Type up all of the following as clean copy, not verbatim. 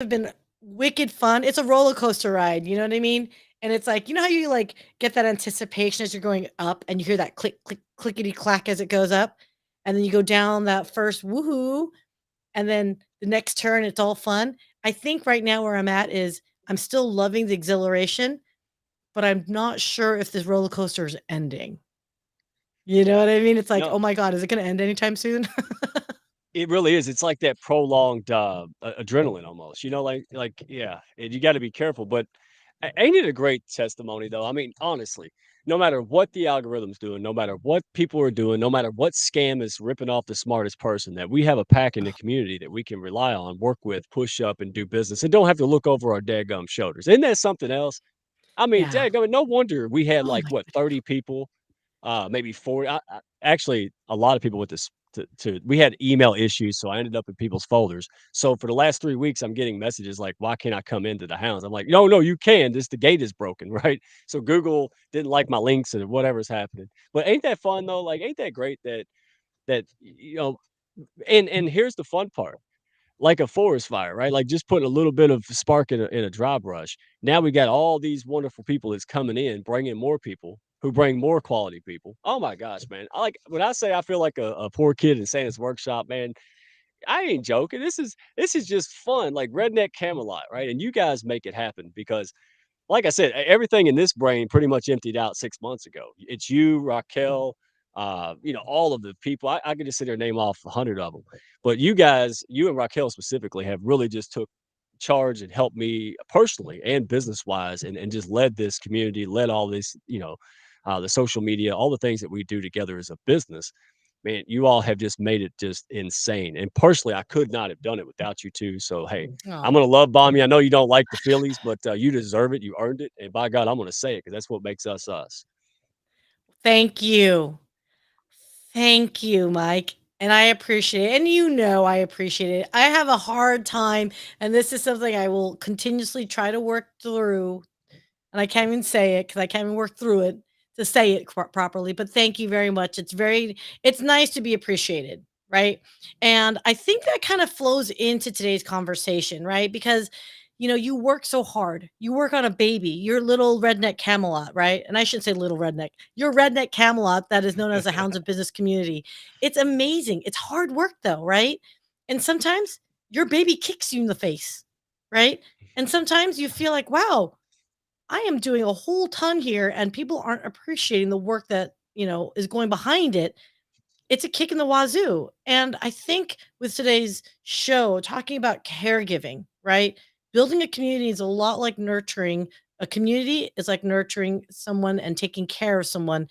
have been wicked fun. It's a roller coaster ride, you know what I mean? And it's like, you know how you like get that anticipation as you're going up and you hear that click, click, clickety clack as it goes up. And then you go down that first woohoo. And then the next turn, it's all fun. I think right now where I'm at is I'm still loving the exhilaration, but I'm not sure if this roller coaster is ending. You know Yeah. what I mean? It's like, No, oh my God, is it going to end anytime soon? it really is. It's like that prolonged, adrenaline almost, yeah, and you gotta be careful, but a ain't it a great testimony, though? I mean, honestly, no matter what the algorithm's doing, no matter what people are doing, no matter what scam is ripping off the smartest person, that we have a pack in the community that we can rely on, work with, push up, and do business, and don't have to look over our daggum shoulders. Isn't that something else? I mean, Yeah. daggum, no wonder we had, Oh like, my what, goodness. 30 people, maybe 40. Actually, a lot of people with this. We had email issues, so I ended up in people's folders. So for the last 3 weeks, I'm getting messages like, "Why can't I come into the house?" I'm like, "No, no, you can. This the gate is broken, right?" So Google didn't like my links and whatever's happening. But ain't that fun though? Like, ain't that great that. And here's the fun part, like a forest fire, right? Like just putting a little bit of spark in a dry brush. Now we got all these wonderful people that's coming in, bringing more people who bring more quality people. Oh my gosh, man! I like when I say I feel like a poor kid in Santa's workshop, man. I ain't joking. This is just fun, like redneck Camelot, right? And you guys make it happen because like I said, everything in this brain pretty much emptied out 6 months ago. It's you, Raquel, all of the people. I could just sit there and name off 100 of them. But you guys, you and Raquel specifically, have really just took charge and helped me personally and business-wise and just led this community, led all this, the social media, all the things that we do together as a business. Man, you all have just made it just insane. And personally, I could not have done it without you 2. So, hey, I'm Oh, gonna love bomb you. I know you don't like the Phillies, but you deserve it. You earned it, and by God, I'm gonna say it because that's what makes us us. thank you. Thank you, Mike. And I appreciate it. And you know I appreciate it. I have a hard time, and this is something I will continuously try to work through. And I can't even say it because I can't even work through it to say it properly. But thank you very much. It's nice to be appreciated, right? And I think that kind of flows into today's conversation, right? Because you work so hard. You work on a baby. You're little redneck Camelot, right? And I shouldn't say little redneck. You're redneck Camelot that is known as the Hounds of Business community. It's amazing. It's hard work though, right? And sometimes your baby kicks you in the face, right? And sometimes you feel like, wow, I am doing a whole ton here and people aren't appreciating the work that, is going behind it. It's a kick in the wazoo. And I think with today's show, talking about caregiving, right? Building a community is a lot like nurturing. A community is like nurturing someone and taking care of someone,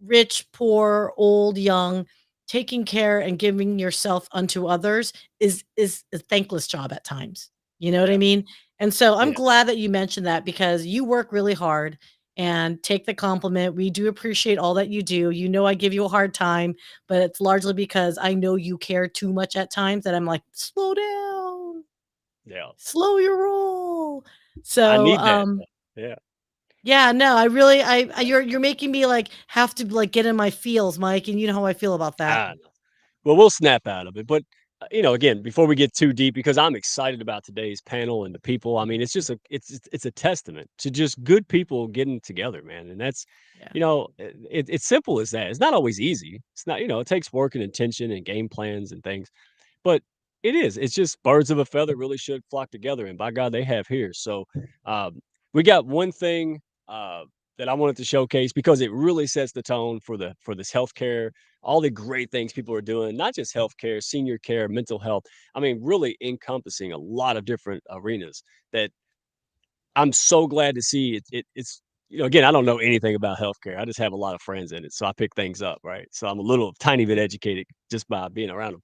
rich, poor, old, young. Taking care and giving yourself unto others is a thankless job at times. You know what I Yeah, mean? And so I'm yeah. glad that you mentioned that because you work really hard and take the compliment. We do appreciate all that you do. You know I give you a hard time, but it's largely because I know you care too much at times that I'm like, slow down, Yeah. slow your roll. I So need that. Yeah. yeah, no, I really you're making me, like, have to, like, get in my feels, Mike, and you know how I feel about that. I know. Well, we'll snap out of it. But again, before we get too deep, because I'm excited about today's panel and the people. I mean, it's a testament to just good people getting together, man. And that's Yeah. it's simple as that. It's not always easy. It's not it takes work and intention and game plans and things. But it is. It's just birds of a feather really should flock together, and by God, they have here. So, um, we got one thing that I wanted to showcase because it really sets the tone for this healthcare, all the great things people are doing, not just healthcare, senior care, mental health. I mean, really encompassing a lot of different arenas that I'm so glad to see it's again, I don't know anything about healthcare. I just have a lot of friends in it, so I pick things up, right? So I'm a little tiny bit educated just by being around them.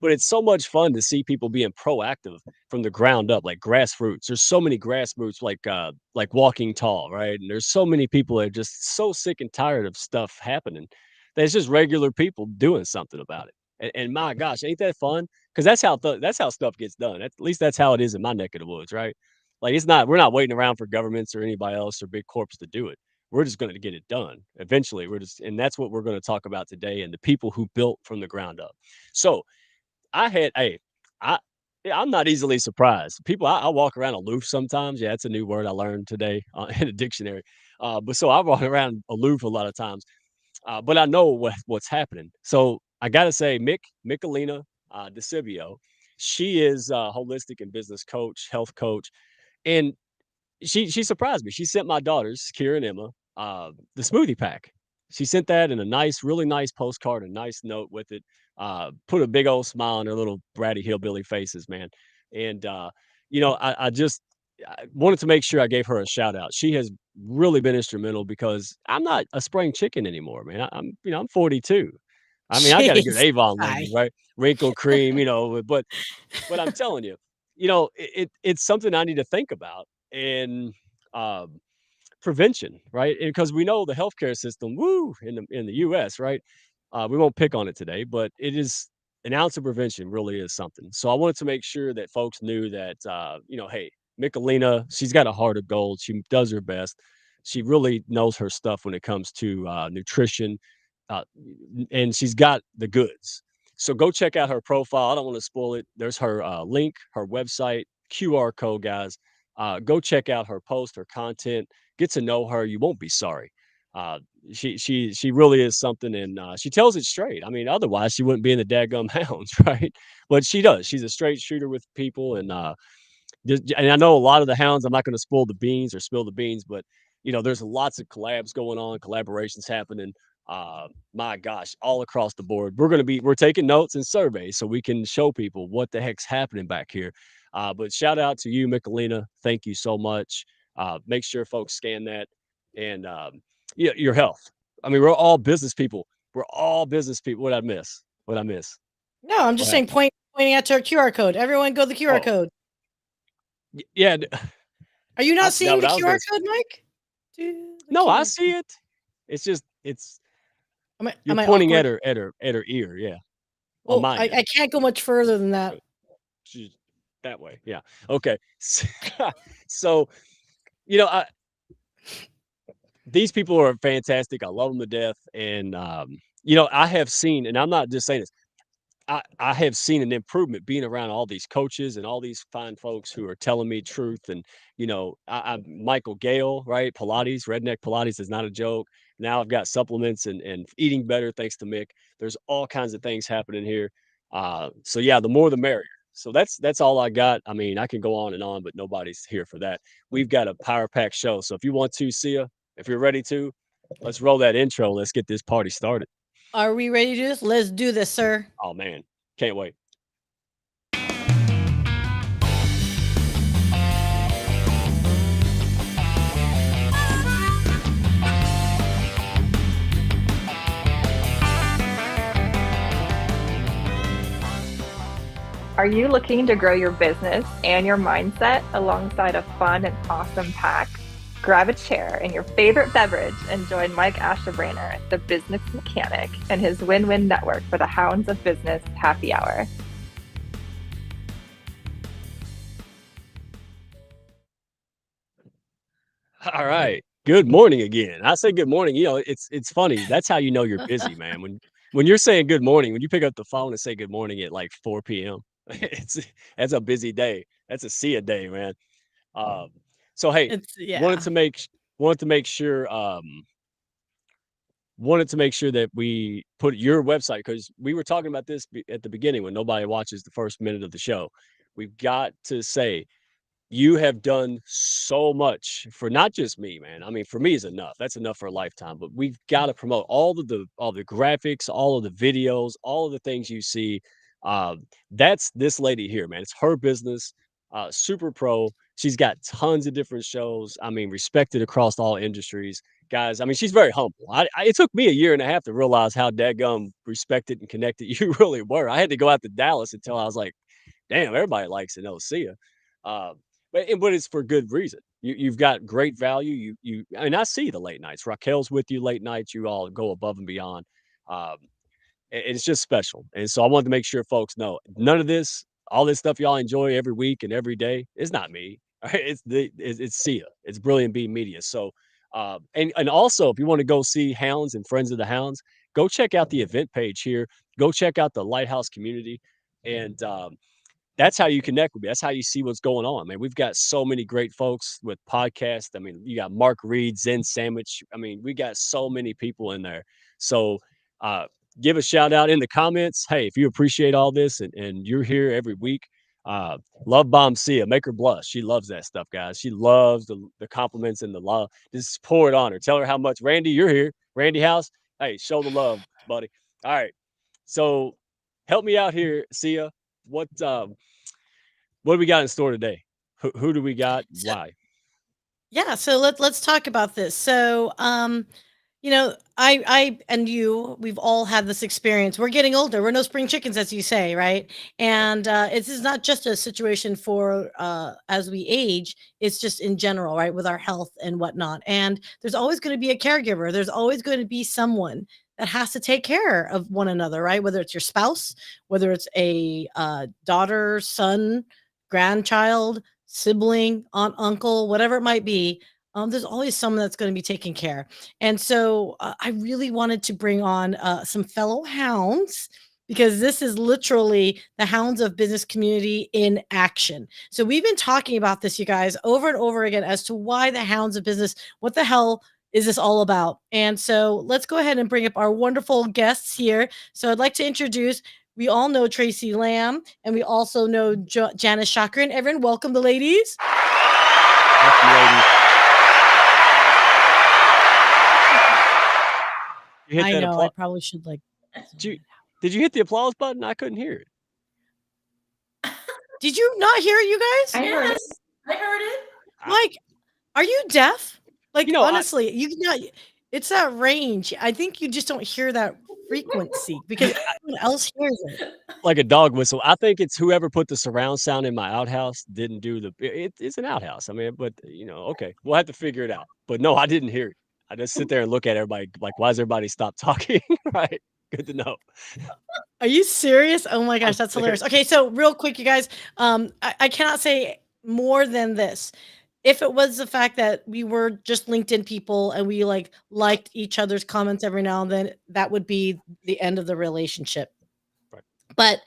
But it's so much fun to see people being proactive from the ground up, like grassroots. There's so many grassroots like Walking Tall, right? And there's so many people that are just so sick and tired of stuff happening. There's just regular people doing something about it. And my gosh, ain't that fun? Because that's how stuff gets done. At least that's how it is in my neck of the woods, right? Like we're not waiting around for governments or anybody else or big corps to do it. We're just going to get it done. Eventually, and that's what we're going to talk about today and the people who built from the ground up. So I had, hey, I Yeah, I'm not easily surprised. People, I walk around aloof sometimes. Yeah, that's a new word I learned today in a dictionary. But so I walk around aloof a lot of times. But I know what's happening. So I gotta say, Michelina DeCibio, she is a holistic and business coach, health coach, and she surprised me. She sent my daughters, Kira and Emma, the smoothie pack. She sent that in a nice, really nice postcard, a nice note with it. Put a big old smile on their little bratty hillbilly faces, man. And I just I wanted to make sure I gave her a shout out. She has really been instrumental because I'm not a spring chicken anymore, man. I'm 42. I mean, I got a good Jeez. Avon Hi. lady, right? Wrinkle cream, but I'm telling you, it's something I need to think about. And um, prevention, right? Because we know the healthcare system, woo, in the U.S., right? We won't pick on it today, but it is an ounce of prevention really is something. So I wanted to make sure that folks knew that, hey, Michelina, she's got a heart of gold. She does her best. She really knows her stuff when it comes to nutrition, uh, and she's got the goods. So go check out her profile. I don't want to spoil it. There's her link, her website, QR code, guys. Go check out her post, her content. Get to know her. You won't be sorry. Uh, she really is something, and she tells it straight. I mean, otherwise she wouldn't be in the daggum hounds, right? But she does. She's a straight shooter with people, and and I know a lot of the hounds. I'm not going to spoil the beans or spill the beans, but there's lots of collabs going on, collaborations happening. My gosh, all across the board. We're taking notes and surveys so we can show people what the heck's happening back here. But shout out to you, Michelina. Thank you so much. Make sure folks scan that and yeah, your health. I mean, we're all business people. We're all business people. What I miss? What I miss? No, I'm just What saying happened? pointing out to our QR code. Everyone go to the QR Oh, code. yeah. Are you I not forgot seeing what the I was QR going to. code, Mike? Do the No, I QR see code. it. It's just it's you're Am I pointing at awkward? her ear, yeah, on Well, my I end. can't go much further than that. She's that way, yeah. Okay. So, you know, I these people are fantastic. I love them to death, and, I have seen and I'm not just saying this, I have seen an improvement being around all these coaches and all these fine folks who are telling me truth. And I Michael Gale, right? Pilates, redneck Pilates is not a joke. Now I've got supplements and eating better thanks to Mick. There's all kinds of things happening here. So yeah, the more the merrier. So that's all I got. I mean, I can go on and on, but nobody's here for that. We've got a power pack show. So if you want to, see ya, if you're ready to, let's roll that intro. Let's get this party started. Are we ready to do this? Let's do this, sir. Oh man, can't wait. Are you looking to grow your business and your mindset alongside a fun and awesome pack? Grab a chair and your favorite beverage and join Mike Ashebrainer, the business mechanic, and his win-win network for the Hounds of Business Happy Hour. All right. Good morning again. I say good morning. It's funny. That's how you know you're busy, man. When you're saying good morning, when you pick up the phone and say good morning at like 4 p.m., it's that's a busy day. That's a see a day, man. Um, so hey, It's wanted yeah. to make wanted to make sure wanted to make sure that we put your website because we were talking about this at the beginning when nobody watches the first minute of the show. We've got to say you have done so much for not just me, man. I mean, for me is enough. That's enough for a lifetime. But we've got to promote all the graphics, all of the videos, all of the things you see. That's this lady here, man. It's her business. Super pro. She's got tons of different shows. I mean, respected across all industries, guys. I mean, she's very humble. It took me a year and a half to realize how daggum respected and connected you really were. I had to go out to Dallas until I was like, damn, everybody likes to know. See ya. Uh, but it's for good reason. You've got great value. And I see the late nights. Raquel's with you late nights. You all go above and beyond. Um, it's just special. And so I wanted to make sure folks know none of this, all this stuff y'all enjoy every week and every day, is not me. Right? It's Sia. It's Brilliant B Media. So and also if you want to go see Hounds and Friends of the Hounds, go check out the event page here. Go check out the Lighthouse community. And that's how you connect with me. That's how you see what's going on, man. We've got so many great folks with podcasts. I mean, you got Mark Reed, Zen Sandwich. I mean, we got so many people in there. So uh, give a shout out in the comments. Hey, if you appreciate all this and you're here every week, uh, love bomb Sia, make her blush. She loves that stuff, guys. She loves the compliments and the love. Just pour it on her. Tell her how much. Randy, you're here. Randy House. Hey, show the love, buddy. All right. So help me out here, Sia. What do we got in store today? Who do we got? So Why? yeah, so let's talk about this. So you know, I and you, we've all had this experience. We're getting older. We're no spring chickens, as you say, right? Right. And this is not just a situation for as we age. It's just in general, right, with our health and whatnot. And there's always going to be a caregiver. There's always going to be someone that has to take care of one another, right? Whether it's your spouse, whether it's a daughter, son, grandchild, sibling, aunt, uncle, whatever it might be. There's always someone that's going to be taking care. And so I really wanted to bring on some fellow hounds because this is literally the Hounds of Business community in action. So we've been talking about this, you guys, over and over again as to why the Hounds of Business, what the hell is this all about? And so let's go ahead and bring up our wonderful guests here. So I'd like to introduce, we all know Traci Lamb, and we also know Janice Shokrian. Everyone, welcome the ladies. Welcome, ladies. You hit I that know, I applause. probably should like. Did you hit the applause button? I couldn't hear it. Did you not hear it, you guys? I heard it. Yes, I heard it. Mike, are you deaf? Like, You know, honestly, you not. It's that range. I think you just don't hear that frequency because everyone else hears it. like a dog whistle. I think it's whoever put the surround sound in my outhouse didn't do it's an outhouse. I mean, but okay, we'll have to figure it out. But no, I didn't hear it. I just sit there and look at everybody like, why does everybody stop talking? Right. Good to know. Are you serious? Oh my I'm gosh, that's hilarious. serious. Okay, so real quick, you guys, I cannot say more than this. If it was the fact that we were just LinkedIn people and we liked each other's comments every now and then, that would be the end of the relationship. Right. But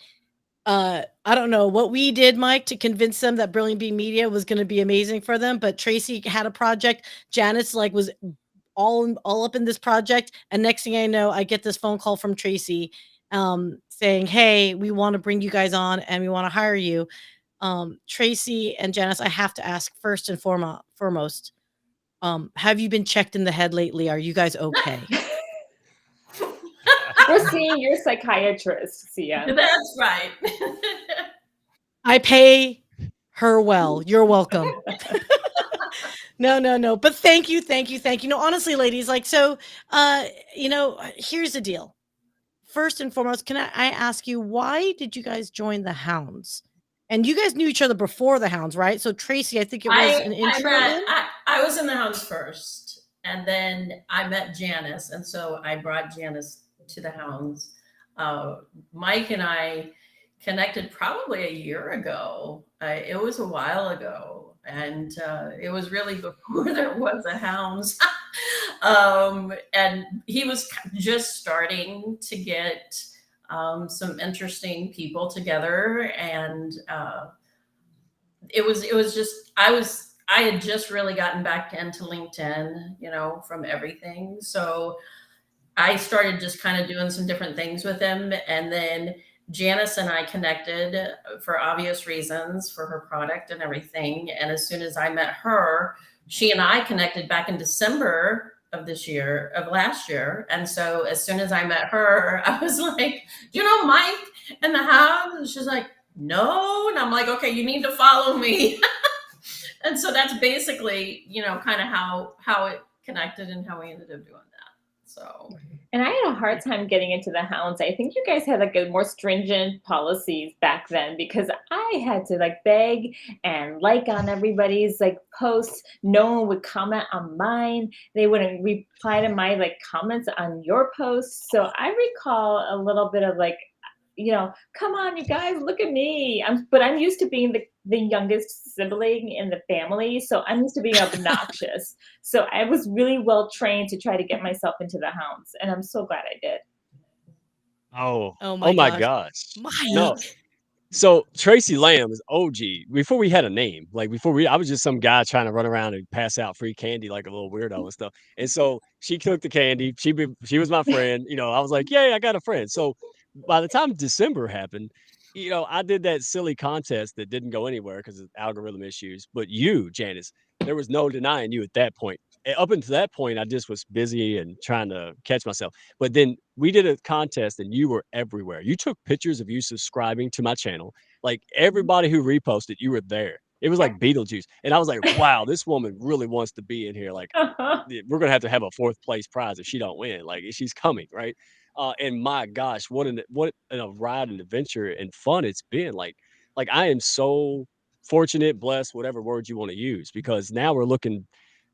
I don't know what we did, Mike, to convince them that Brilliant Bee Media was going to be amazing for them. But Traci had a project. Janice was all up in this project, and next thing I know, I get this phone call from Traci, saying, "Hey, we want to bring you guys on, and we want to hire you." Traci and Janice, I have to ask first and foremost, have you been checked in the head lately? Are you guys okay? We're seeing your psychiatrist, Sia. That's right. I pay her well. You're welcome. No. But thank you. No, honestly, ladies, here's the deal. First and foremost, can I ask you, why did you guys join the Hounds? And you guys knew each other before the Hounds, right? So Traci, I think it was an intro. I was in the Hounds first, and then I met Janice, and so I brought Janice to the Hounds. Mike and I connected probably a year ago. It was a while ago, and it was really before there was a Hounds. And he was just starting to get some interesting people together, and it was just I had just really gotten back into LinkedIn, from everything. So I started just kind of doing some different things with him, and then Janice and I connected for obvious reasons for her product and everything. And as soon as I met her, she and I connected back in December of last year. And so as soon as I met her, I was like, "Do you know Mike and the Hounds?" And she's like, "No." And I'm like, "Okay, you need to follow me." And so that's basically, kind of how it connected and how we ended up doing that. So. And I had a hard time getting into the Hounds. I think you guys had a more stringent policies back then, because I had to beg and on everybody's posts. No one would comment on mine. They wouldn't reply to my comments on your posts. So I recall a little bit of come on, you guys, look at me. I'm used to being the youngest sibling in the family. So I'm used to being obnoxious. So I was really well trained to try to get myself into the Hounds. And I'm so glad I did. Oh my gosh. Mike. No. So Traci Lamb is OG. Before we had a name, like I was just some guy trying to run around and pass out free candy like a little weirdo and stuff. And so she took the candy. She was my friend. I was like, yay, I got a friend. So by the time December happened, I did that silly contest that didn't go anywhere because of algorithm issues. But you, Janice, there was no denying you at that point. Up until that point, I just was busy and trying to catch myself. But then we did a contest and you were everywhere. You took pictures of you subscribing to my channel. Like everybody who reposted, you were there. It was like Beetlejuice. And I was like, wow, this woman really wants to be in here. Like we're gonna have a fourth place prize if she don't win. Like she's coming, right? And my gosh, what a ride and adventure and fun it's been. Like I am so fortunate, blessed, whatever word you want to use, because now we're looking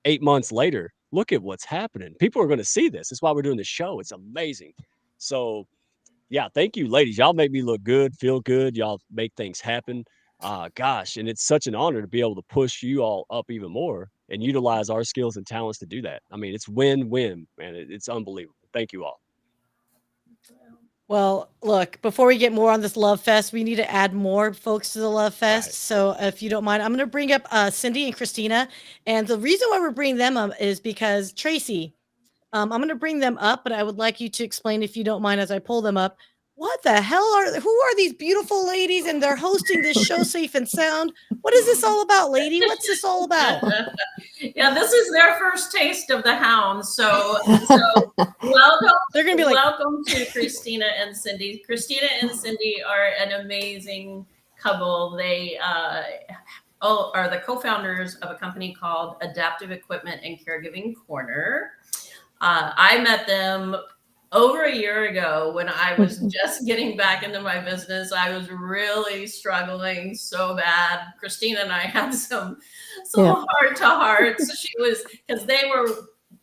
8 months later. Look at what's happening. People are going to see this. That's why we're doing the show. It's amazing. So yeah, thank you, ladies. Y'all make me look good, feel good. Y'all make things happen. Gosh, and it's such an honor to be able to push you all up even more and utilize our skills and talents to do that. I mean, it's win-win, man. It's unbelievable. Thank you all. Well, look, before we get more on this Love Fest, we need to add more folks to the Love Fest. Right. So if you don't mind, I'm going to bring up Cindy and Christina. And the reason why we're bringing them up is because Traci, I'm going to bring them up, but I would like you to explain, if you don't mind, as I pull them up, what the hell who are these beautiful ladies? And they're hosting this show Safe and Sound. What is this all about, lady? What's this all about? Yeah, this is their first taste of the Hounds. So welcome. They're going to be like, welcome to Christina and Cindy. Christina and Cindy are an amazing couple. They are the co-founders of a company called Adaptive Equipment and Caregiving Corner. I met them over a year ago when I was just getting back into my business. I was really struggling so bad. Christina and I had some heart-to-hearts. She was, because they were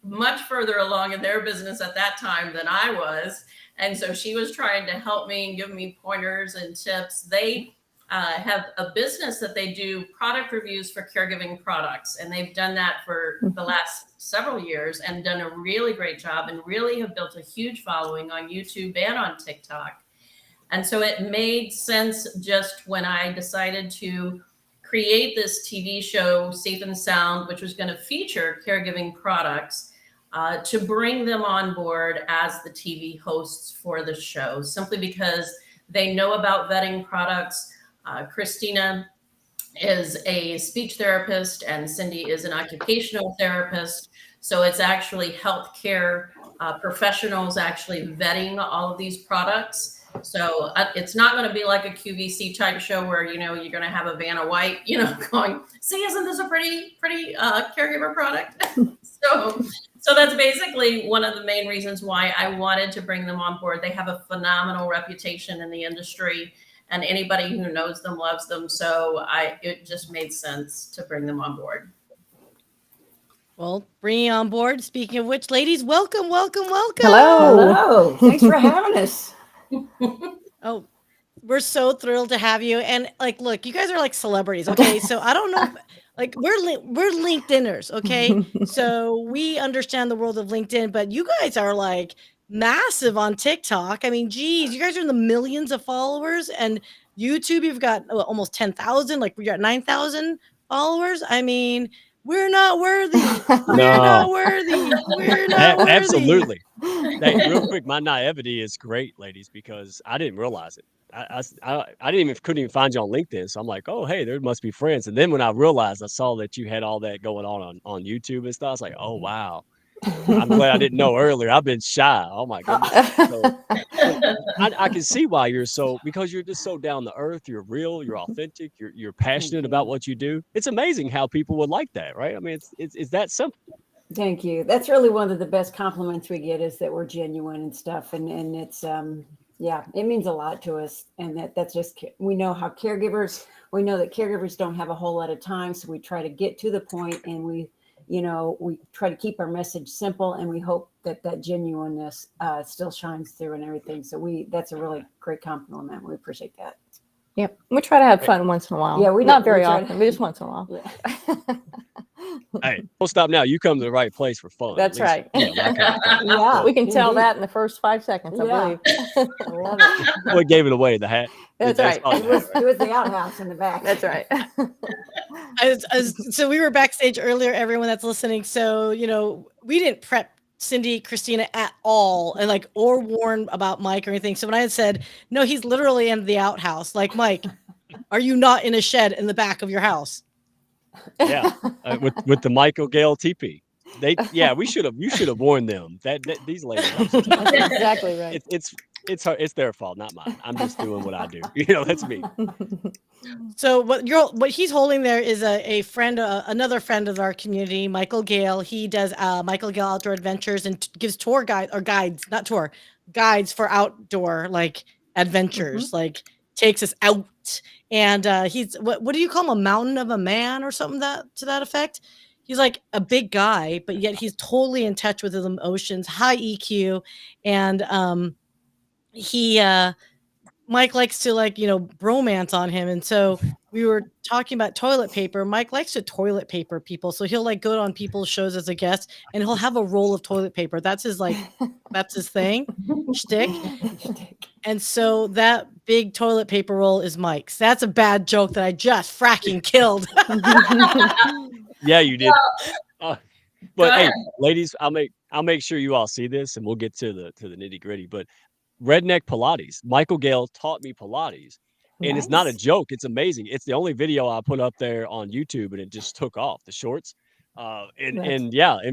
much further along in their business at that time than I was. And so she was trying to help me and give me pointers and tips. They have a business that they do product reviews for caregiving products. And they've done that for the last several years and done a really great job and really have built a huge following on YouTube and on TikTok. And so it made sense just when I decided to create this TV show, Safe and Sound, which was going to feature caregiving products, to bring them on board as the TV hosts for the show, simply because they know about vetting products. Christina is a speech therapist and Cindy is an occupational therapist. So it's actually healthcare professionals actually vetting all of these products. So it's not going to be like a QVC type show where, you're going to have a Vanna White, going, see, isn't this a pretty caregiver product? So that's basically one of the main reasons why I wanted to bring them on board. They have a phenomenal reputation in the industry, and anybody who knows them loves them. So it just made sense to bring them on board. Well, bringing on board. Speaking of which, ladies, welcome. Hello. Thanks for having us. Oh, we're so thrilled to have you. And look, you guys are like celebrities. Okay. So I don't know if, we're LinkedIners. Okay. So we understand the world of LinkedIn, but you guys are like massive on TikTok. I mean, geez, you guys are in the millions of followers, and YouTube, you've got almost 10,000, we got 9,000 followers. I mean, we're not worthy. Not worthy. We're not worthy. Absolutely. Real quick, my naivety is great, ladies, because I didn't realize it. I couldn't even find you on LinkedIn. So I'm like, oh, hey, there must be friends. And then when I realized, I saw that you had all that going on YouTube and stuff. I was like, oh, wow. I'm glad I didn't know earlier. I've been shy. Oh my goodness. So, I can see why because you're just so down to earth. You're real. You're authentic. You're passionate about what you do. It's amazing how people would like that, right? I mean, it's that simple. Thank you. That's really one of the best compliments we get, is that we're genuine and stuff. And it's, it means a lot to us. And that's just, we know that caregivers don't have a whole lot of time. So we try to get to the point, and we try to keep our message simple, and we hope that genuineness still shines through and everything. So that's a really great compliment. We appreciate that. Yep. We try to have fun once in a while. Yeah, not very often, but just once in a while. Yeah. Hey, don't stop now. You come to the right place for fun. That's At least, right. yeah, my kind of thing. Yeah. We can tell Indeed. that in the first 5 seconds, I Yeah. believe. I love it. What gave it away? The hat. That's right. probably It the was, hat, right? it was the outhouse in the back. That's right. So we were backstage earlier, everyone that's listening. So, we didn't prep Cindy, Christina at all and or warn about Mike or anything. So when I had said, no, he's literally in the outhouse, like, Mike, are you not in a shed in the back of your house? Yeah, with the Michael Gale TP. You should have warned them that these ladies. That's exactly right. It's their fault, not mine. I'm just doing what I do. That's me. So what he's holding there is a friend, another friend of our community, Michael Gale. He does Michael Gale Outdoor Adventures and gives guides for outdoor adventures, takes us out. And he's what do you call him, a mountain of a man or something to that effect? He's like a big guy, but yet he's totally in touch with his emotions, high EQ, and Mike likes to bromance on him. And so we were talking about toilet paper. Mike likes to toilet paper people. So he'll go on people's shows as a guest and he'll have a roll of toilet paper. That's his that's his thing, shtick. And so that big toilet paper roll is Mike's. That's a bad joke that I just fracking killed. Yeah, you did. But hey, ahead. ladies, I'll make sure you all see this and we'll get to the nitty gritty. But Redneck Pilates. Michael Gale taught me Pilates. And it's not a joke. It's amazing. It's the only video I put up there on YouTube and it just took off, the shorts. And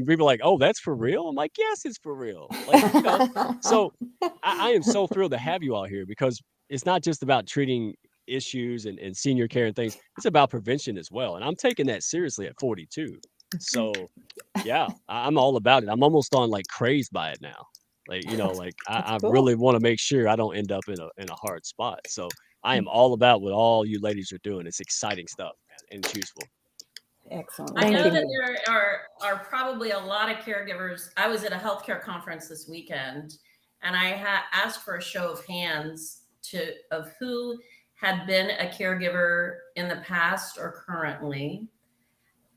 people are like, oh, that's for real? I'm like, yes, it's for real. So I am so thrilled to have you all here because it's not just about treating issues and senior care and things. It's about prevention as well. And I'm taking that seriously at 42. So yeah, I'm all about it. I'm almost on crazed by it now. I cool. really want to make sure I don't end up in a hard spot. So I am all about what all you ladies are doing. It's exciting stuff, man, and it's useful. Excellent. I Thank know you. that there are probably a lot of caregivers. I was at a healthcare conference this weekend, and I asked for a show of hands of who had been a caregiver in the past or currently,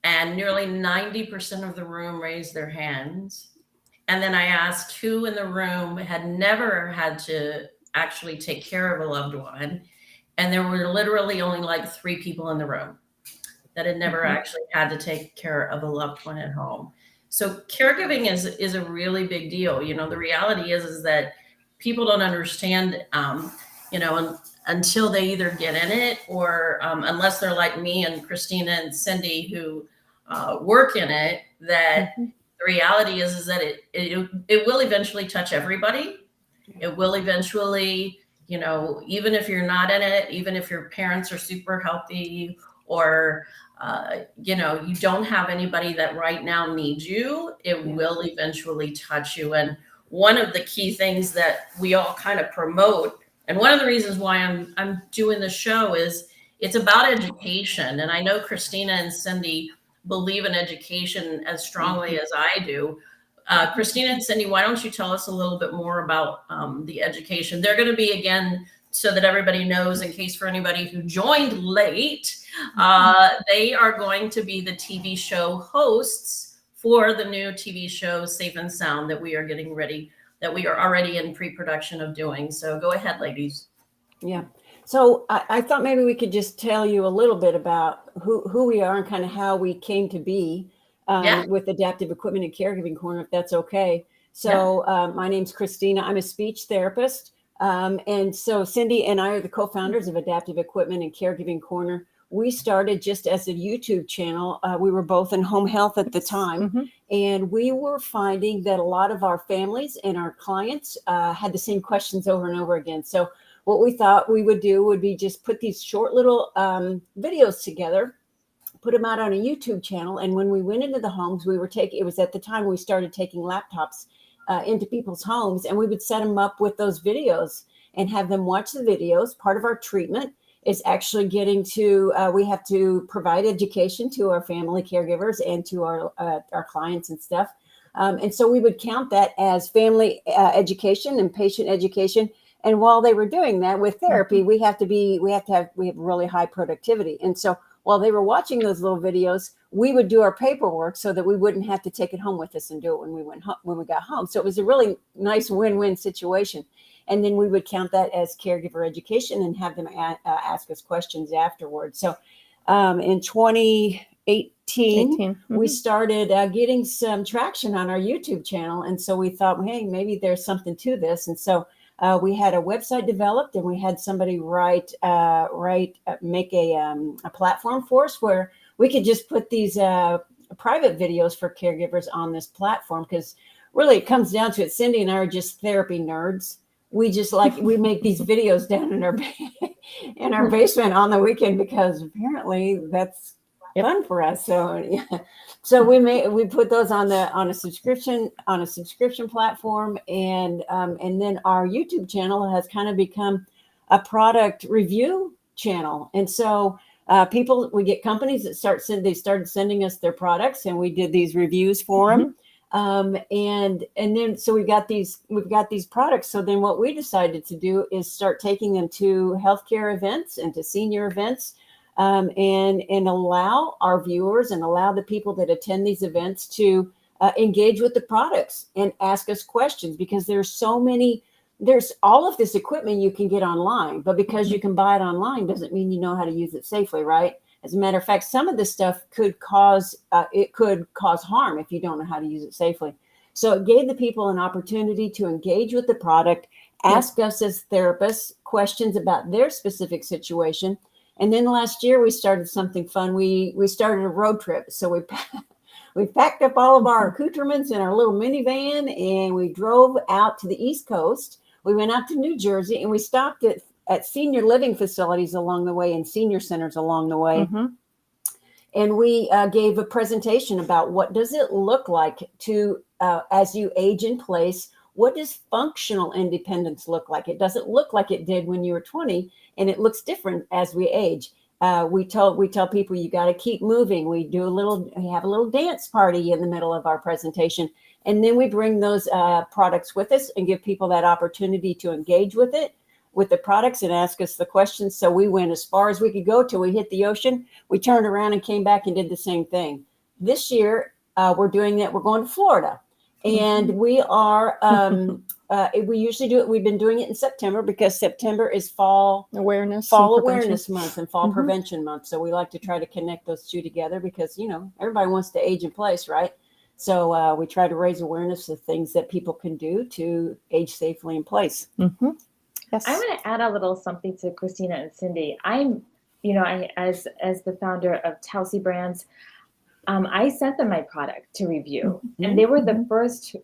and nearly 90% of the room raised their hands. And then I asked who in the room had never had to actually take care of a loved one. And there were literally only 3 people in the room that had never actually had to take care of a loved one at home. So caregiving is a really big deal. The reality is that people don't understand, until they either get in it or unless they're like me and Christina and Cindy who work in it, that the reality is that it will eventually touch everybody. It will eventually, even if you're not in it, even if your parents are super healthy or, you don't have anybody that right now needs you, it will eventually touch you. And one of the key things that we all kind of promote, and one of the reasons why I'm doing the show is it's about education. And I know Christina and Cindy believe in education as strongly as I do. Christina and Cindy, why don't you tell us a little bit more about the education? They're going to be, again, so that everybody knows, in case for anybody who joined late, they are going to be the TV show hosts for the new TV show Safe and Sound that we are getting ready, that we are already in pre-production of doing. So go ahead, ladies. Yeah. So I thought maybe we could just tell you a little bit about who we are and kind of how we came to be with Adaptive Equipment and Caregiving Corner, if that's okay. So my name's Christina. I'm a speech therapist. And so Cindy and I are the co-founders of Adaptive Equipment and Caregiving Corner. We started just as a YouTube channel. We were both in home health at the time. And we were finding that a lot of our families and our clients had the same questions over and over again. So what we thought we would do would be just put these short little videos together, put them out on a YouTube channel. And when we went into the homes, it was at the time we started taking laptops into people's homes, and we would set them up with those videos and have them watch the videos. Part of our treatment is actually getting to, we have to provide education to our family caregivers and to our clients and stuff. And so we would count that as family education and patient education. And while they were doing that with therapy, we have really high productivity. And so while they were watching those little videos, we would do our paperwork so that we wouldn't have to take it home with us and do it when we went home, when we got home. So it was a really nice win-win situation. And then we would count that as caregiver education and have them ask us questions afterwards. So in 2018, we started getting some traction on our YouTube channel. And so we thought, hey, maybe there's something to this. And so we had a website developed, and we had somebody make a platform for us where we could just put these private videos for caregivers on this platform. Because really it comes down to it. Cindy and I are just therapy nerds. We just we make these videos down in our basement on the weekend because apparently that's fun for us. So yeah. So we put those on a subscription platform, and then our YouTube channel has kind of become a product review channel. And so we get companies that started sending us their products, and we did these reviews for them. And then so we've got these products. So then what we decided to do is start taking them to healthcare events and to senior events, and allow our viewers and allow the people that attend these events to engage with the products and ask us questions, because there's all of this equipment you can get online, but because you can buy it online doesn't mean you know how to use it safely, right? As a matter of fact, some of this stuff could cause harm if you don't know how to use it safely. So it gave the people an opportunity to engage with the product, ask us as therapists questions about their specific situation. And then last year we started something fun. We started a road trip. So we packed up all of our accoutrements in our little minivan, and we drove out to the East Coast. We went out to New Jersey, and we stopped at senior living facilities along the way and senior centers along the way. And we gave a presentation about what does it look like to, as you age in place, what does functional independence look like? It doesn't look like it did when you were 20, and it looks different as we age. We tell people you got to keep moving. We have a little dance party in the middle of our presentation. And then we bring those products with us and give people that opportunity to engage with the products and ask us the questions. So we went as far as we could go till we hit the ocean. We turned around and came back and did the same thing. This year, we're doing that. We're going to Florida, and we are, we usually do it. We've been doing it in September because September is fall awareness month and fall prevention month. So we like to try to connect those two together because, everybody wants to age in place, right? So we try to raise awareness of things that people can do to age safely in place. Yes. I want to add a little something to Christina and Cindy. I'm, as the founder of Traci Brands, I sent them my product to review, and they were the first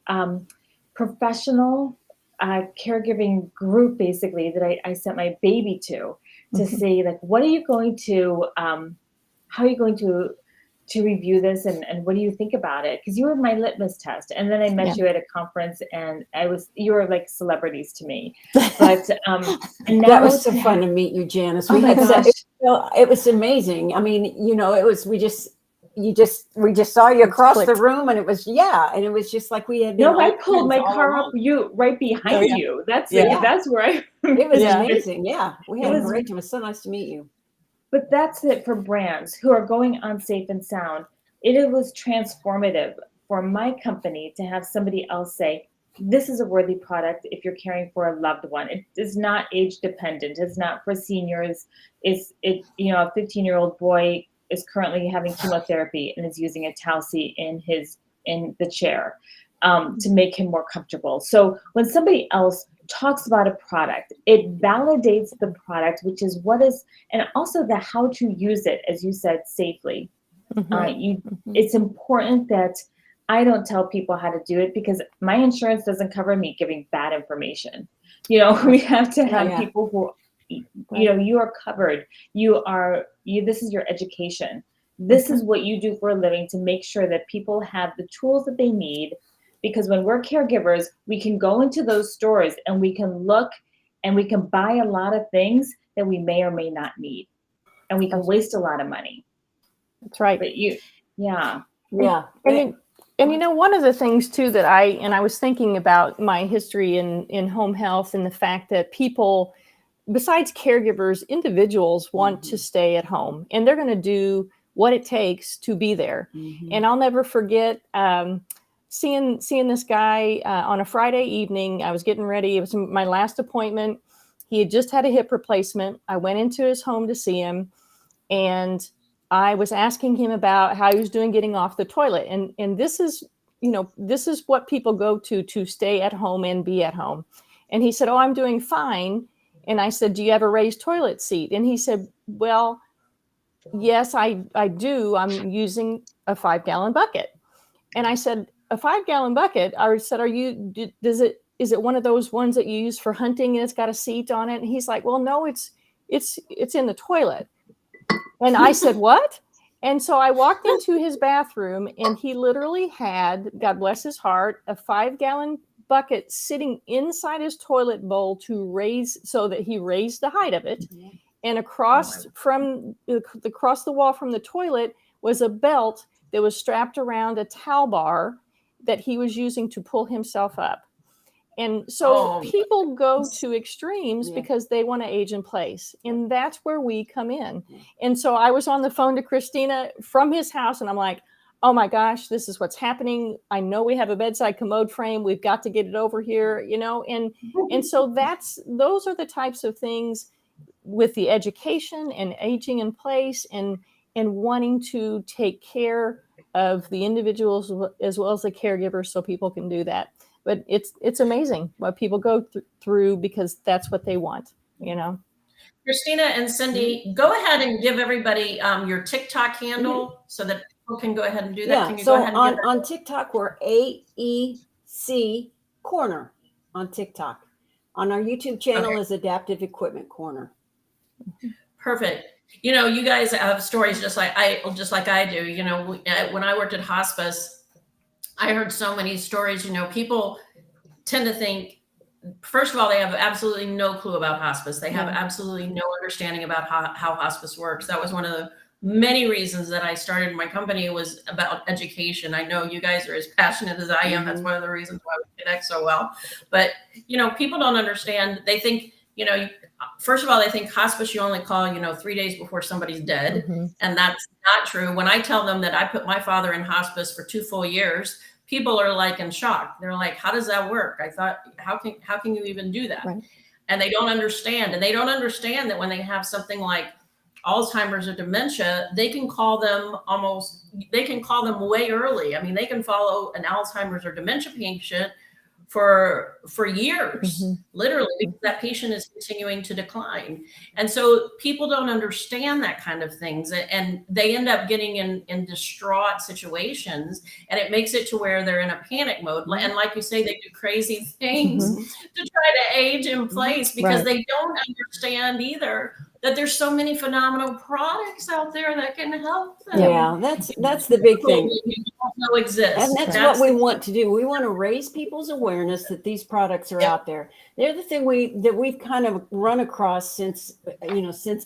professional caregiving group, basically, that I sent my baby to say, like, what are you going to, how are you going to review this, and what do you think about it? Because you were my litmus test, and then I met you at a conference, and you were like celebrities to me. But and now that was so fun to meet you, Janice. We it was amazing. I mean, we just saw you across the room, and it was just like we had. No, I pulled my car up right behind you. That's where I. It was amazing. Yeah, we had a great time. It was so nice to meet you. But that's it for brands who are going on Safe and Sound. It was transformative for my company to have somebody else say, this is a worthy product if you're caring for a loved one. It is not age dependent. It's not for seniors. A 15-year-old boy is currently having chemotherapy and is using a Traci in the chair to make him more comfortable. So when somebody else talks about a product, it validates the product, which is and also the how to use it, as you said, safely. It's important that I don't tell people how to do it, because my insurance doesn't cover me giving bad information. We have to have people who, you are covered. This is your education. This is what you do for a living to make sure that people have the tools that they need. Because when we're caregivers, we can go into those stores and we can look and we can buy a lot of things that we may or may not need. And we can waste a lot of money. That's right. But And one of the things too that I was thinking about my history in home health, and the fact that people besides caregivers, individuals want to stay at home, and they're going to do what it takes to be there. And I'll never forget seeing this guy on a Friday evening. I was getting ready. It was my last appointment. He had just had a hip replacement. I went into his home to see him, and I was asking him about how he was doing getting off the toilet. And this is, this is what people go to stay at home and be at home. And he said, "Oh, I'm doing fine." And I said, "Do you have a raised toilet seat?" And he said, "Well, yes, I do. I'm using a 5-gallon bucket." And I said, "A 5-gallon bucket?" I said, is it one of those ones that you use for hunting and it's got a seat on it?" And he's like, "Well, no, it's in the toilet." And I said, "What?" And so I walked into his bathroom, and he literally had, God bless his heart, a 5-gallon bucket sitting inside his toilet bowl to raise, so that he raised the height of it. And across the wall from the toilet was a belt that was strapped around a towel bar that he was using to pull himself up. And so people go to extremes because they want to age in place. And that's where we come in. And so I was on the phone to Christina from his house, and I'm like, "Oh my gosh, this is what's happening. I know we have a bedside commode frame. We've got to get it over here, and so those are the types of things with the education and aging in place, and wanting to take care of the individuals as well as the caregivers, so people can do that. But it's amazing what people go through, because that's what they want, Christina and Cindy, go ahead and give everybody your TikTok handle so that people can go ahead and do that. Yeah, Can you so go ahead and on TikTok, we're AEC Corner on TikTok. On our YouTube channel is Adaptive Equipment Corner. Perfect. You guys have stories just like I do. When I worked at hospice, I heard so many stories. People tend to think, first of all, they have absolutely no clue about hospice. They have absolutely no understanding about how hospice works. That was one of the many reasons that I started my company, was about education. I know you guys are as passionate as I am. That's one of the reasons why we connect so well. But, people don't understand. They think, first of all, they think hospice, you only call, 3 days before somebody's dead. And that's not true. When I tell them that I put my father in hospice for 2 full years, people are like in shock. They're like, "How does that work?" I thought, how can you even do that? Right. And they don't understand. And they don't understand that when they have something like Alzheimer's or dementia, they can call them way early. I mean, they can follow an Alzheimer's or dementia patient for years, literally, because that patient is continuing to decline. And so people don't understand that kind of things, and they end up getting in distraught situations, and it makes it to where they're in a panic mode. And like you say, they do crazy things to try to age in place, because they don't understand either that there's so many phenomenal products out there that can help them. Yeah, that's the big thing. You don't know exist. And that's what we want to do. We want to raise people's awareness that these products are out there. The other thing we've kind of run across since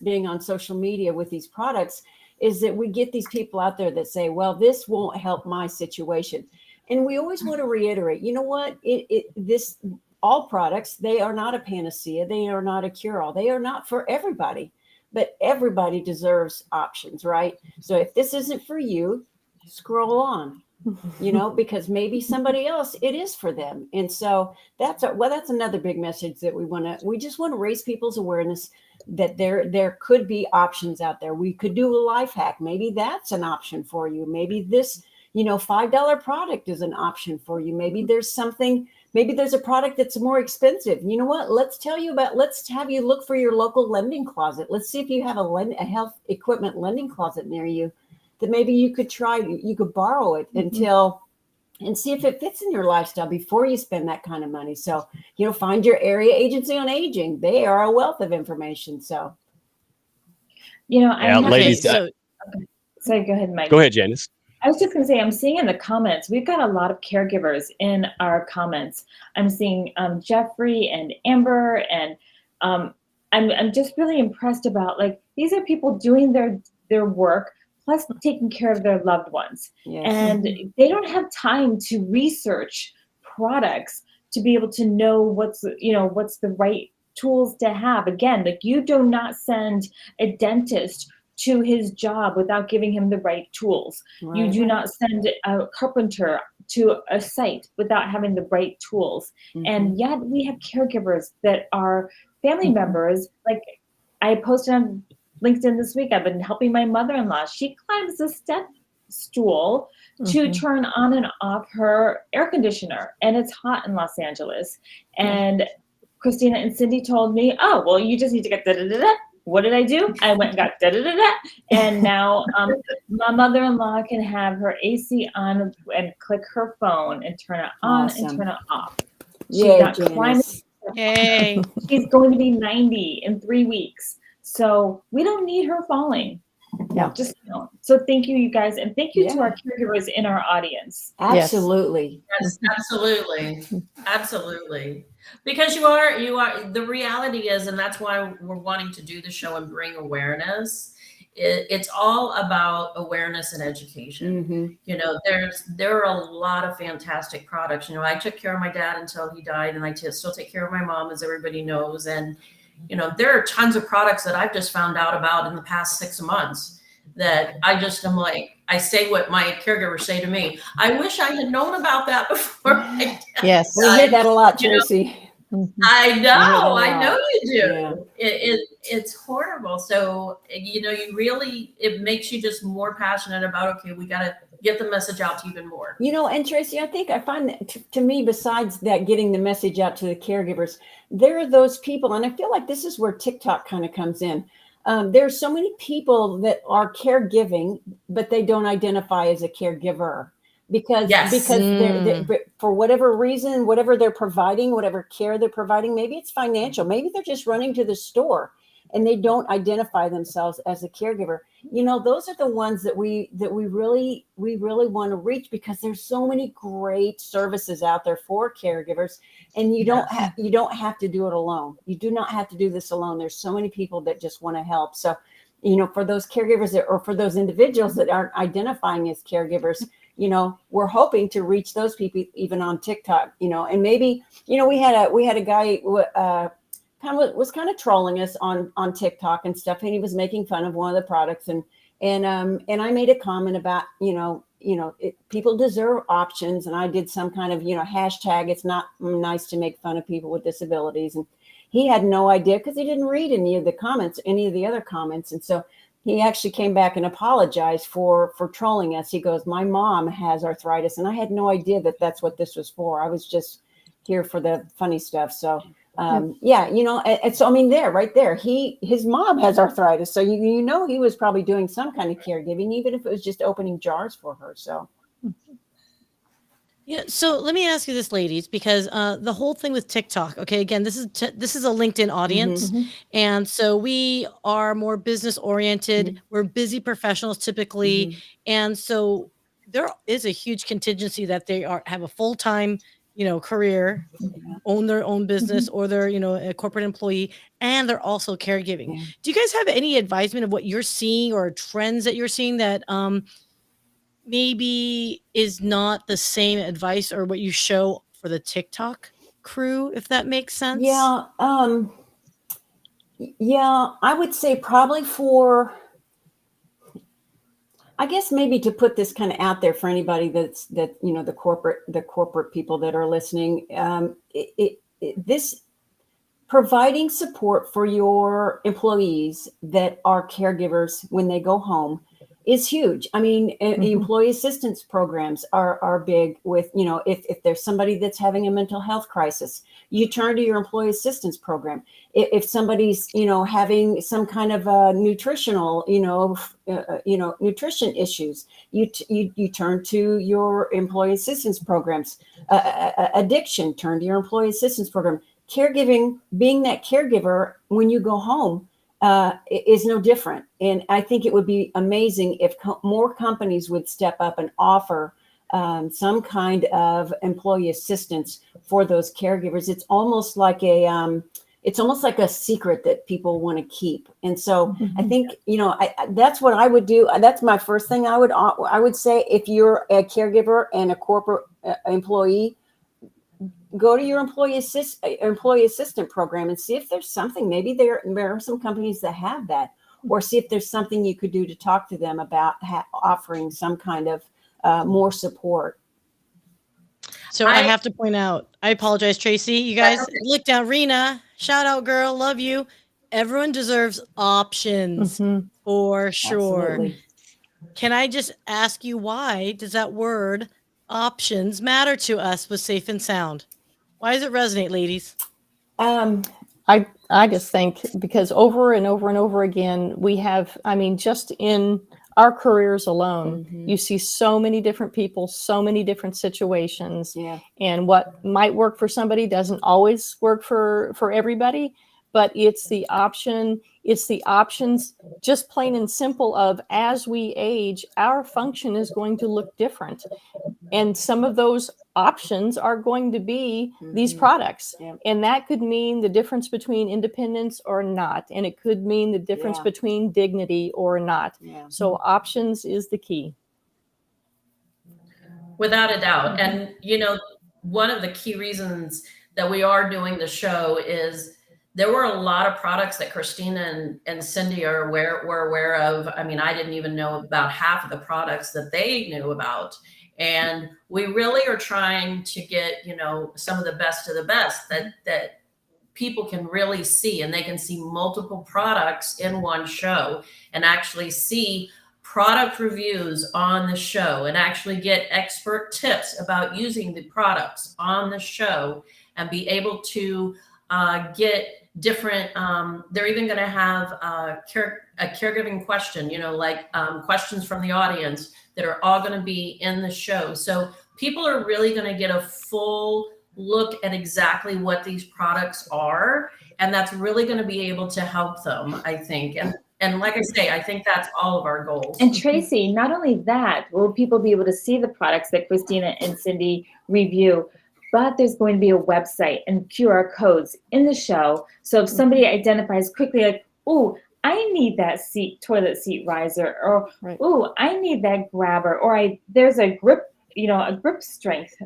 being on social media with these products is that we get these people out there that say, "Well, this won't help my situation." And we always want to reiterate, you know what? All products, they are not a panacea. They are not a cure-all. They are not for everybody, but everybody deserves options, right? So if this isn't for you, scroll on, because maybe somebody else, it is for them. And so that's another big message that we just want to raise people's awareness that there could be options out there. We could do a life hack. Maybe that's an option for you. Maybe this, $5 product is an option for you. Maybe there's a product that's more expensive. You know what? Let's have you look for your local lending closet. Let's see if you have a health equipment lending closet near you that maybe you could borrow it and see if it fits in your lifestyle before you spend that kind of money. So, find your area agency on aging. They are a wealth of information. So, ladies. Sorry, go ahead, Mike. Go ahead, Janice. I was just going to say, I'm seeing in the comments, we've got a lot of caregivers in our comments. I'm seeing Jeffrey and Amber, and I'm just really impressed about, these are people doing their work, plus taking care of their loved ones. Yes. And they don't have time to research products to be able to know what's the right tools to have. Again, like, you do not send a dentist to his job without giving him the right tools. You Right. do not send a carpenter to a site without having the right tools. And yet we have caregivers that are family members. Like, I posted on LinkedIn this week, I've been helping my mother-in-law. She climbs a step stool to turn on and off her air conditioner, and it's hot in Los Angeles. And Christina and Cindy told me, oh, well, you just need to get da-da-da-da. What did I do? I went and got da-da-da-da. And now my mother-in-law can have her AC on and click her phone and turn it on and turn it off. She's not climbing. Yay. She's going to be 90 in 3 weeks. So we don't need her falling. Yeah. Just, you know. So thank you, you guys. And thank you to our caregivers in our audience. Absolutely. Yes, absolutely. Absolutely. Because you are, the reality is, and that's why we're wanting to do the show and bring awareness. It's all about awareness and education. You know, there are a lot of fantastic products. You know, I took care of my dad until he died, and I still take care of my mom, as everybody knows. And, you know, there are tons of products that I've just found out about in the past 6 months that I just am like, I say what my caregivers say to me. I wish I had known about that before my dad died. We hear that a lot, Traci. I know you do. Yeah. It's horrible. So, you know, it makes you just more passionate about, okay, we got to get the message out to even more. You know, and Traci, I find that to me, besides that, getting the message out to the caregivers, there are those people, and I feel like this is where TikTok kind of comes in. There are so many people that are caregiving, but they don't identify as a caregiver because they're for whatever reason, whatever they're providing, whatever care they're providing, maybe it's financial, maybe they're just running to the store and they don't identify themselves as a caregiver. You know, those are the ones that we really want to reach, because there's so many great services out there for caregivers, and you don't have to do it alone. You do not have to do this alone. There's so many people that just want to help. So, you know, for those caregivers or for those individuals that aren't identifying as caregivers, you know, we're hoping to reach those people even on TikTok, you know, and maybe, you know, we had a guy was kind of trolling us on TikTok and stuff, and he was making fun of one of the products, and I made a comment about, people deserve options, and I did some kind of, hashtag, it's not nice to make fun of people with disabilities, and he had no idea because he didn't read any of the other comments, and so he actually came back and apologized for trolling us. He goes, "My mom has arthritis," and I had no idea that that's what this was for. I was just here for the funny stuff. So. And so, I mean, right there, his mom has arthritis. So, he was probably doing some kind of caregiving, even if it was just opening jars for her. So. Yeah. So let me ask you this, ladies, because the whole thing with TikTok, okay, again, this is a LinkedIn audience. And so we are more business oriented. We're busy professionals typically. And so there is a huge contingency that they have a full-time career, own their own business, or they're, a corporate employee, and they're also caregiving. Do you guys have any advisement of what you're seeing or trends that you're seeing that maybe is not the same advice or what you show for the TikTok crew, if that makes sense? Yeah. I would say probably I guess maybe to put this kind of out there for anybody the corporate people that are listening, this providing support for your employees that are caregivers when they go home is huge. I mean, employee assistance programs are big with, if there's somebody that's having a mental health crisis, you turn to your employee assistance program. If somebody's, having some kind of nutritional, nutrition issues, you turn to your employee assistance programs. Addiction, turn to your employee assistance program. Caregiving, being that caregiver when you go home, is no different. And I think it would be amazing if more companies would step up and offer some kind of employee assistance for those caregivers. It's almost like a secret that people want to keep. And so I think, that's what I would do. That's my first thing I would say. If you're a caregiver and a corporate employee, go to your employee assistant program and see if there's something. Maybe there are some companies that have that, or see if there's something you could do to talk to them about offering some kind of more support. So I have to point out, I apologize, Tracy. You guys look down. Rena, shout out, girl. Love you. Everyone deserves options for sure. Absolutely. Can I just ask you, why does that word options matter to us with Safe and Sound? Why does it resonate, ladies? I just think because over and over and over again, we have, I mean, just in our careers alone, you see so many different people, so many different situations. Yeah. And what might work for somebody doesn't always work for everybody. But it's the options, just plain and simple of, as we age, our function is going to look different. And some of those options are going to be these products. Yep. And that could mean the difference between independence or not. And it could mean the difference between dignity or not. Yeah. So options is the key. Without a doubt. And, you know, one of the key reasons that we are doing the show is there were a lot of products that Christina and Cindy were aware of. I mean, I didn't even know about half of the products that they knew about. And we really are trying to get, you know, some of the best of the best that people can really see, and they can see multiple products in one show and actually see product reviews on the show and actually get expert tips about using the products on the show and be able to get different, they're even going to have a caregiving question, you know, like questions from the audience that are all going to be in the show. So people are really going to get a full look at exactly what these products are. And that's really going to be able to help them, I think. And like I say, I think that's all of our goals. And Tracy, not only that, will people be able to see the products that Christina and Cindy review, but there's going to be a website and QR codes in the show. So if somebody identifies quickly, like, oh, I need that toilet seat riser, or oh, I need that grabber, or there's a grip, you know, a grip strength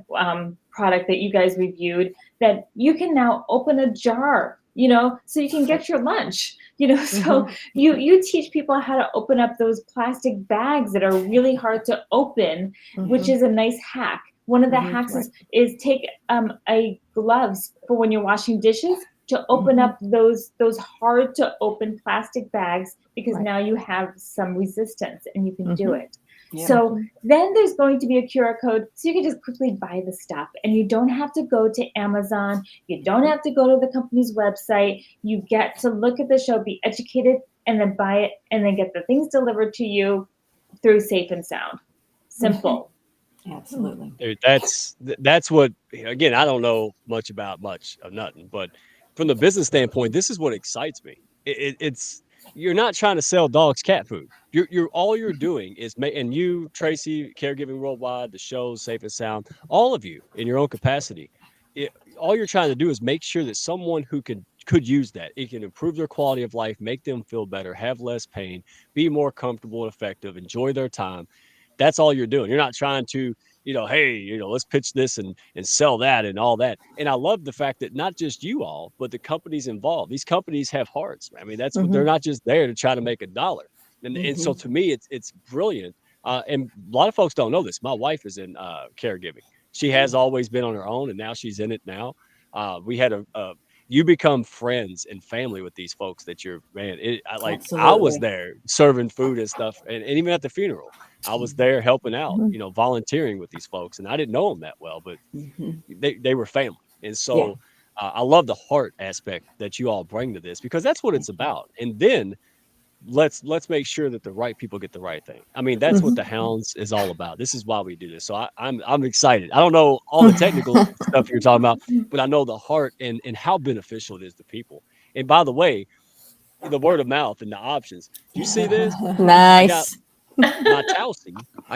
product that you guys reviewed that you can now open a jar, you know, so you can get your lunch, you know. So you teach people how to open up those plastic bags that are really hard to open, which is a nice hack. One of the hacks is take a gloves for when you're washing dishes to open up those hard to open plastic bags, because now you have some resistance and you can do it. Yeah. So then there's going to be a QR code, so you can just quickly buy the stuff, and you don't have to go to Amazon. You don't have to go to the company's website. You get to look at the show, be educated, and then buy it, and then get the things delivered to you through Safe and Sound. Simple. Absolutely. Dude, that's what, again, I don't know much of nothing, but from the business standpoint, this is what excites me. It's you're not trying to sell dogs cat food. All you're doing is and you, Traci, Caregiving Worldwide, the show Safe and Sound, all of you in your own capacity, all you're trying to do is make sure that someone who could use that, it can improve their quality of life, make them feel better, have less pain, be more comfortable and effective, enjoy their time. That's all you're doing. You're not trying to, you know, hey, you know, let's pitch this and sell that and all that. And I love the fact that not just you all, but the companies involved. These companies have hearts. I mean, that's what they're not just there to try to make a dollar. And so to me, it's brilliant. And a lot of folks don't know this. My wife is in caregiving. She has always been on her own, and now she's in it now. We had you become friends and family with these folks that you're, man, I was there serving food and stuff. And even at the funeral, I was there helping out, you know, volunteering with these folks. And I didn't know them that well, but they were family. And so I love the heart aspect that you all bring to this, because that's what it's about. And then let's make sure that the right people get the right thing. I mean, that's what the Hounds is all about. This is why we do this. So I'm excited. I don't know all the technical stuff you're talking about, but I know the heart and how beneficial it is to people. And by the way, the word of mouth and the options. Do you see this? Nice. I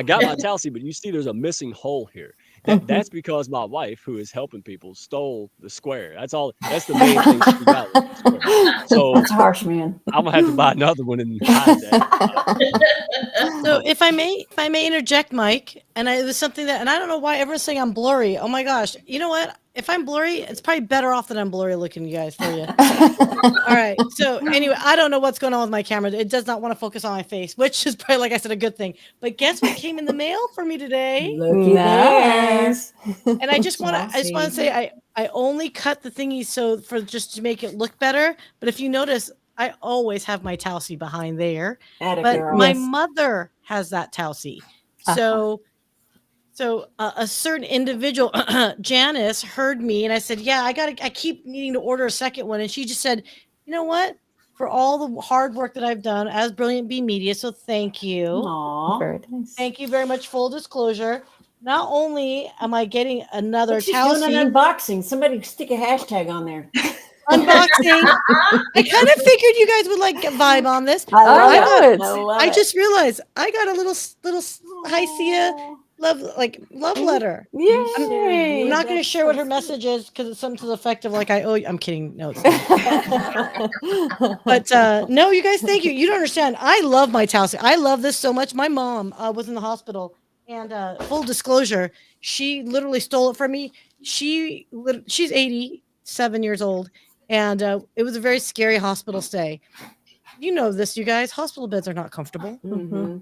got my Traci, but you see there's a missing hole here. That's because my wife, who is helping people, stole the square. That's all. That's the main thing she got. So that's harsh, man. I'm gonna have to buy another one and hide that. So if I may interject, Mike, and it was something that, and I don't know why everyone's saying I'm blurry. Oh my gosh, you know what? if I'm blurry, it's probably better off that I'm blurry looking, you guys, for you. All right. So anyway, I don't know what's going on with my camera. It does not want to focus on my face, which is probably, like I said, a good thing. But guess what came in the mail for me today? Looky there. Nice. And I just want to say I only cut the thingy just to make it look better. But if you notice, I always have my Tausi behind there. Atta But girl. my Yes. mother has that Tausi. So a certain individual, Janice, heard me, and I said, "Yeah, I keep needing to order a second one." And she just said, "You know what? For all the hard work that I've done as Brilliant Bee Media, so thank you, Aw. Very nice. thank you very much." Full disclosure: not only am I getting another She's doing Tausi an unboxing. Somebody stick a hashtag on there. unboxing, I kind of figured you guys would like a vibe on this. I love know it. it. I love I it. just realized I got a little Hycia love letter. Yay. I'm not going to share what her message is because it's something to the effect of like, I'm kidding. No, it's not. But no, you guys, thank you. You don't understand. I love my Tausi. I love this so much. My mom was in the hospital, and full disclosure, she literally stole it from me. She's 87 years old, and it was a very scary hospital stay. You know this, you guys. Hospital beds are not comfortable. Mhm.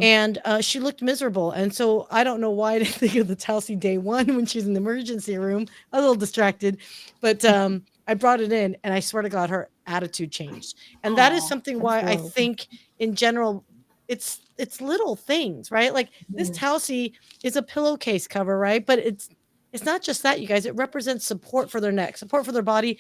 And she looked miserable. And so I don't know why I didn't think of the Tausi day one when she was in the emergency room. I was a little distracted. But I brought it in, and I swear to God, her attitude changed. And that is Aw, something why I really think in general, it's little things, right? Like this Tausi is a pillowcase cover, right? But it's not just that, you guys. It represents support for their neck, support for their body.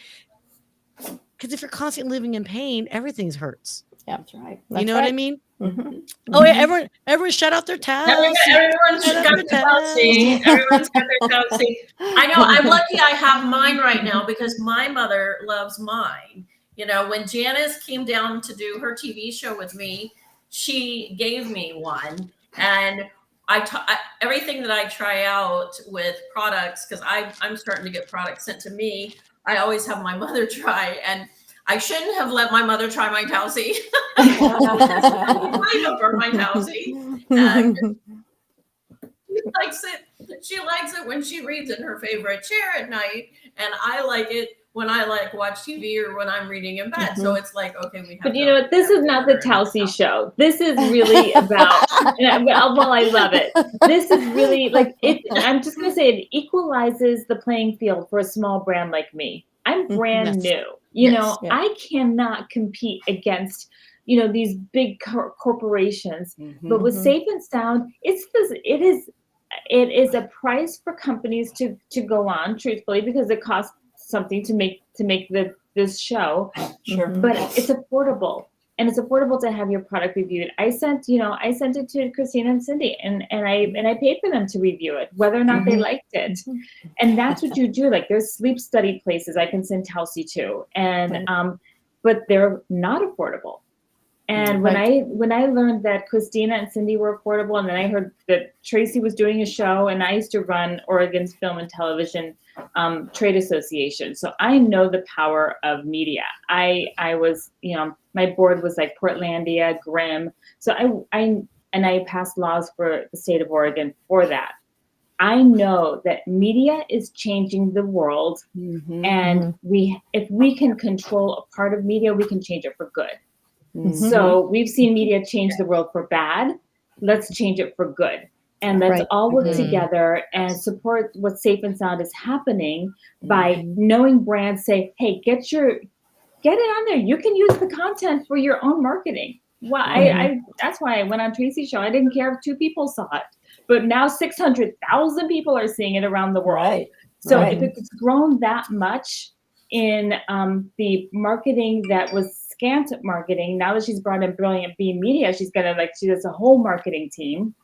Because if you're constantly living in pain, everything hurts. That's right. You know what I mean? Mhm. Oh yeah, everyone shout out their towels. Everyone's Shout out got their their Tausi. Everyone's got their Tausi. I know. I'm lucky I have mine right now because my mother loves mine. You know, when Janice came down to do her TV show with me, she gave me one, and everything that I try out with products, because I'm starting to get products sent to me. I always have my mother try, and I shouldn't have let my mother try my Tausi. I prefer my Tausi. She likes it when she reads in her favorite chair at night, and I like it when I watch TV or when I'm reading in bed. So it's like, okay, we have. But you know what? This is not the Tausi show. This is really about. Well, I love it. This is really like it. I'm just gonna say it equalizes the playing field for a small brand like me. I'm brand new. You know, I cannot compete against these big corporations. But with Safe and Sound, it is a price for companies to go on, truthfully, because it costs something to make this show. Sure. But it's affordable, and it's affordable to have your product reviewed. I sent it to Christina and Cindy, and I paid for them to review it, whether or not they liked it. And that's what you do. Like there's sleep study places I can send Tausi to, and but they're not affordable. And when I learned that Christina and Cindy were affordable, and then I heard that Traci was doing a show, and I used to run Oregon's Film and Television Trade Association, so I know the power of media. I was, my board was like Portlandia, Grimm, so I passed laws for the state of Oregon for that. I know that media is changing the world, and if we can control a part of media, we can change it for good. So we've seen media change the world for bad. Let's change it for good. And let's all work together and support what Safe and Sound is happening by knowing brands say, hey, get it on there. You can use the content for your own marketing. Well, that's why I went on Traci's show. I didn't care if 2 people saw it, but now 600,000 people are seeing it around the world. So if it's grown that much in the marketing that was scant marketing, now that she's brought in Brilliant Bee Media, she does a whole marketing team.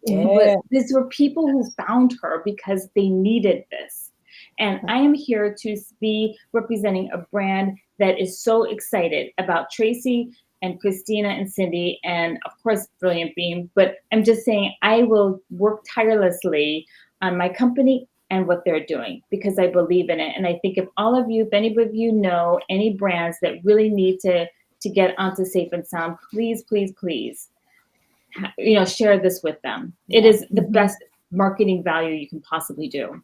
But these were people who found her because they needed this. And I am here to be representing a brand that is so excited about Traci and Christina and Cindy and of course Brilliant Bee. But I'm just saying I will work tirelessly on my company and what they're doing because I believe in it. And I think if any of you know any brands that really need to get onto Safe and Sound, please, please, please, share this with them. It is the best marketing value you can possibly do.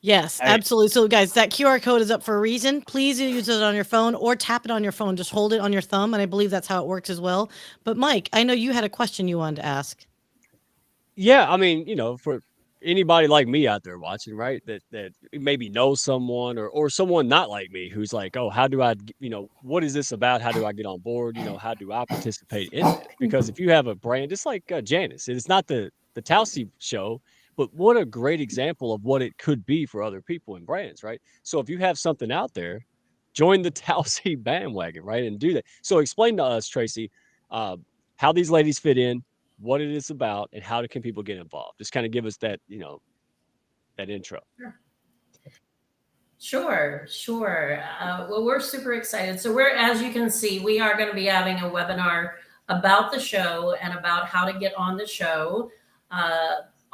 Yes, absolutely. So guys, that QR code is up for a reason. Please use it on your phone or tap it on your phone. Just hold it on your thumb. And I believe that's how it works as well. But Mike, I know you had a question you wanted to ask. Yeah, I mean, for anybody like me out there watching, right? That maybe knows someone or someone not like me who's like, oh, how do what is this about? How do I get on board? How do I participate in this? Because if you have a brand, just like Janice, it's not the Tausi show, but what a great example of what it could be for other people and brands, right? So if you have something out there, join the Tausi bandwagon, right? And do that. So explain to us, Traci, uh, how these ladies fit in, what it is about, and how can people get involved. Just kind of give us that, that intro. Sure. Well, we're super excited. So as you can see, we are going to be having a webinar about the show and about how to get on the show,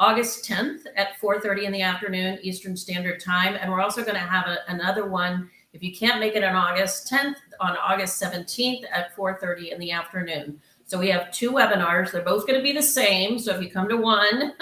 August 10th at 4:30 in the afternoon, Eastern Standard Time. And we're also going to have another one, if you can't make it on August 10th, on August 17th at 4:30 in the afternoon. So we have two webinars. They're both going to be the same. So if you come to one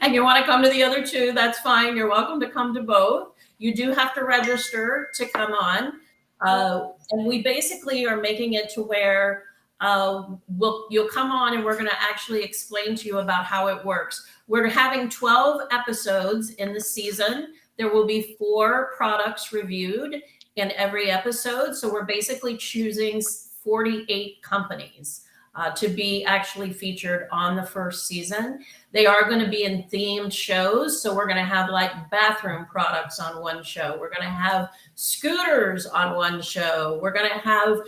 and you want to come to the other two, that's fine. You're welcome to come to both. You do have to register to come on. And we basically are making it to where you'll come on and we're going to actually explain to you about how it works. We're having 12 episodes in the season. There will be 4 products reviewed in every episode. So we're basically choosing 48 companies to be actually featured on the first season. They are going to be in themed shows. So we're going to have like bathroom products on one show. We're going to have scooters on one show. We're going to have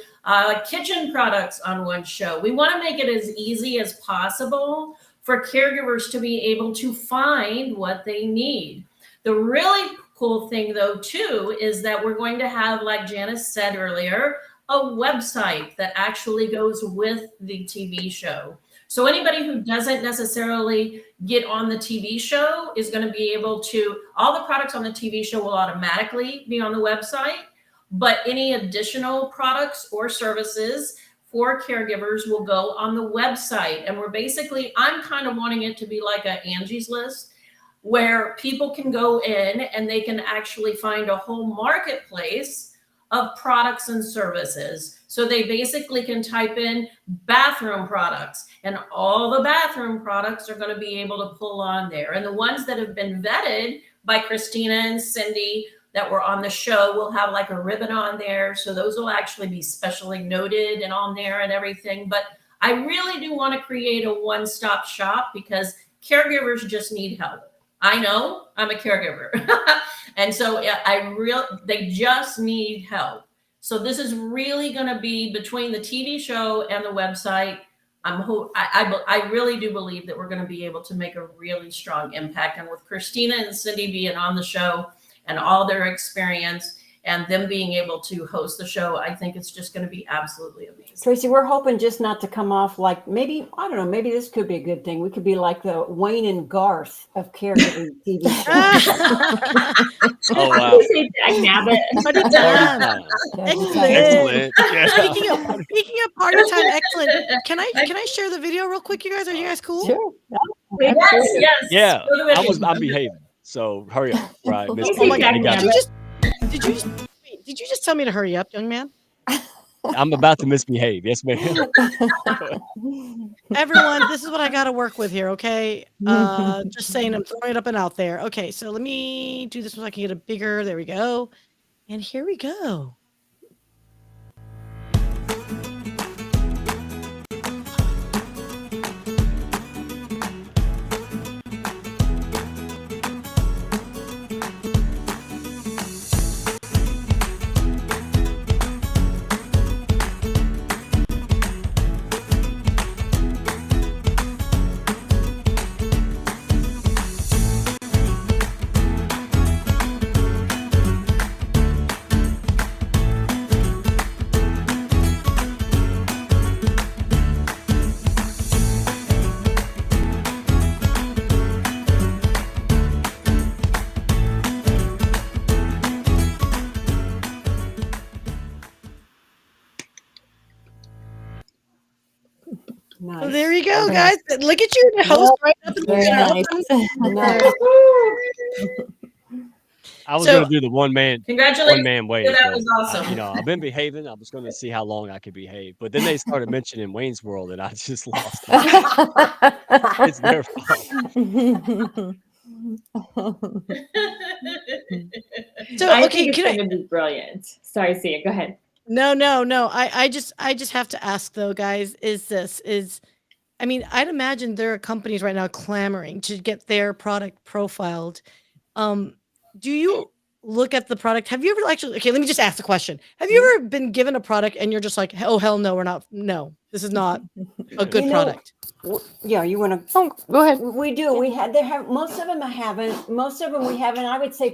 kitchen products on one show. We want to make it as easy as possible for caregivers to be able to find what they need. The really cool thing though, too, is that we're going to have, like Janice said earlier, a website that actually goes with the TV show. So anybody who doesn't necessarily get on the TV show is going to be able to, all the products on the TV show will automatically be on the website, but any additional products or services for caregivers will go on the website. And I'm kind of wanting it to be like a Angie's List, where people can go in and they can actually find a whole marketplace of products and services. So they basically can type in bathroom products and all the bathroom products are going to be able to pull on there. And the ones that have been vetted by Christina and Cindy that were on the show will have like a ribbon on there. So those will actually be specially noted and on there and everything. But I really do want to create a one-stop shop because caregivers just need help. I know, I'm a caregiver. And so they just need help. So this is really going to be between the TV show and the website. I really do believe that we're going to be able to make a really strong impact. And with Christina and Cindy being on the show and all their experience and them being able to host the show, I think it's just going to be absolutely amazing. Traci, we're hoping just not to come off like maybe this could be a good thing. We could be like the Wayne and Garth of caregiving TV shows. Oh, wow. Excellent. Yeah. Speaking of party time, excellent. Can I share the video real quick, you guys? Are you guys cool? Sure. Yes. Yeah, I'm behaving. So hurry up, right? Miss Oh my God! you got Did you just tell me to hurry up, young man? I'm about to misbehave. Yes, ma'am. Everyone, this is what I got to work with here, okay? Just saying, I'm throwing it up and out there. Okay, so let me do this so I can get a bigger. There we go. And here we go. Nice. So there you go, guys. Look at you, the host right up in Very the nice. I was So gonna do the one man Congratulations. wave, That but was awesome. I've been behaving. I was gonna see how long I could behave, but then they started mentioning Wayne's World, and I just lost it. It's their fault. So I okay, think it's going to be brilliant. Sorry, Sia, go ahead. No. I just have to ask though, guys, I mean, I'd imagine there are companies right now clamoring to get their product profiled. Do you look at the product? Have you ever actually, okay, let me just ask the question. Have you ever been given a product and you're just like, oh hell no, this is not a good You know, product? Yeah, you want to? Oh, go ahead. We do. We had there have most of them haven't. Most of them we haven't. I would say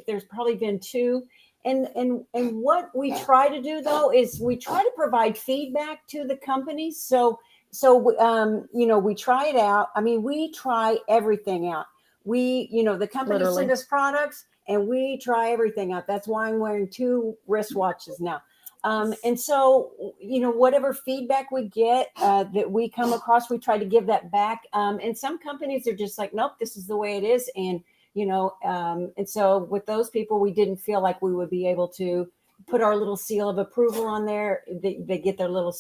there's probably been two. And what we try to do though is we try to provide feedback to the companies. So we try it out. I mean, we try everything out. The companies Literally. send us products and we try everything out. That's why I'm wearing 2 wristwatches now. And so, whatever feedback we get that we come across, we try to give that back. And some companies are just like, nope, this is the way it is. And, and so with those people, we didn't feel like we would be able to put our little seal of approval on there. They get their little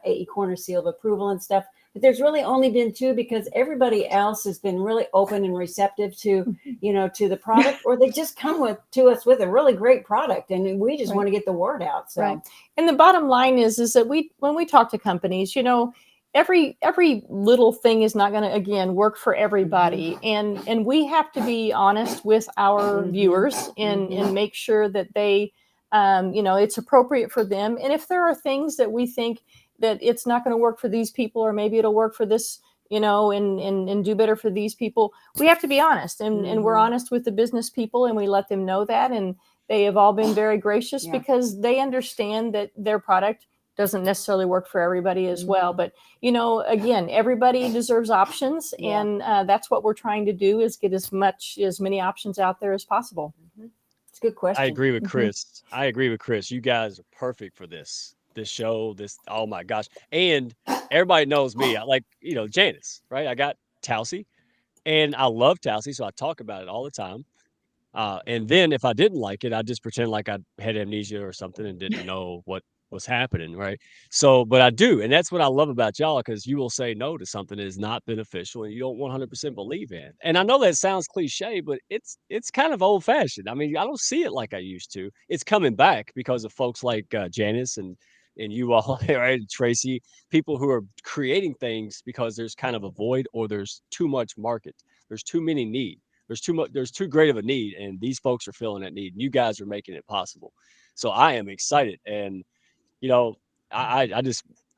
AE Corner seal of approval and stuff. But there's really only been 2 because everybody else has been really open and receptive to, to the product, or they just come to us with a really great product, and we just want to get the word out. So, Right. And the bottom line is that when we talk to companies, every little thing is not going to, again, work for everybody, and we have to be honest with our viewers and make sure that they, it's appropriate for them. And if there are things that we think that it's not going to work for these people, or maybe it'll work for this, and do better for these people, we have to be honest, and we're honest with the business people, and we let them know that, and they have all been very gracious because they understand that their product doesn't necessarily work for everybody as well. But, again, everybody deserves options, and that's what we're trying to do, is get as many options out there as possible. It's a good question. I agree with Chris. You guys are perfect for this show. Oh my gosh. And everybody knows me. I like, Janice, right? I got Traci, and I love Traci, so I talk about it all the time. And then if I didn't like it, I'd just pretend like I had amnesia or something and didn't know what was happening, right? So, but I do, and that's what I love about y'all, because you will say no to something that is not beneficial and you don't 100% believe in. And I know that sounds cliche, but it's kind of old fashioned. I mean, I don't see it like I used to. It's coming back because of folks like Janice and you all, right, Traci, people who are creating things because there's kind of a void, or there's too much market. There's too many need. There's too great of a need, and these folks are filling that need. And you guys are making it possible. So I am excited, and I'm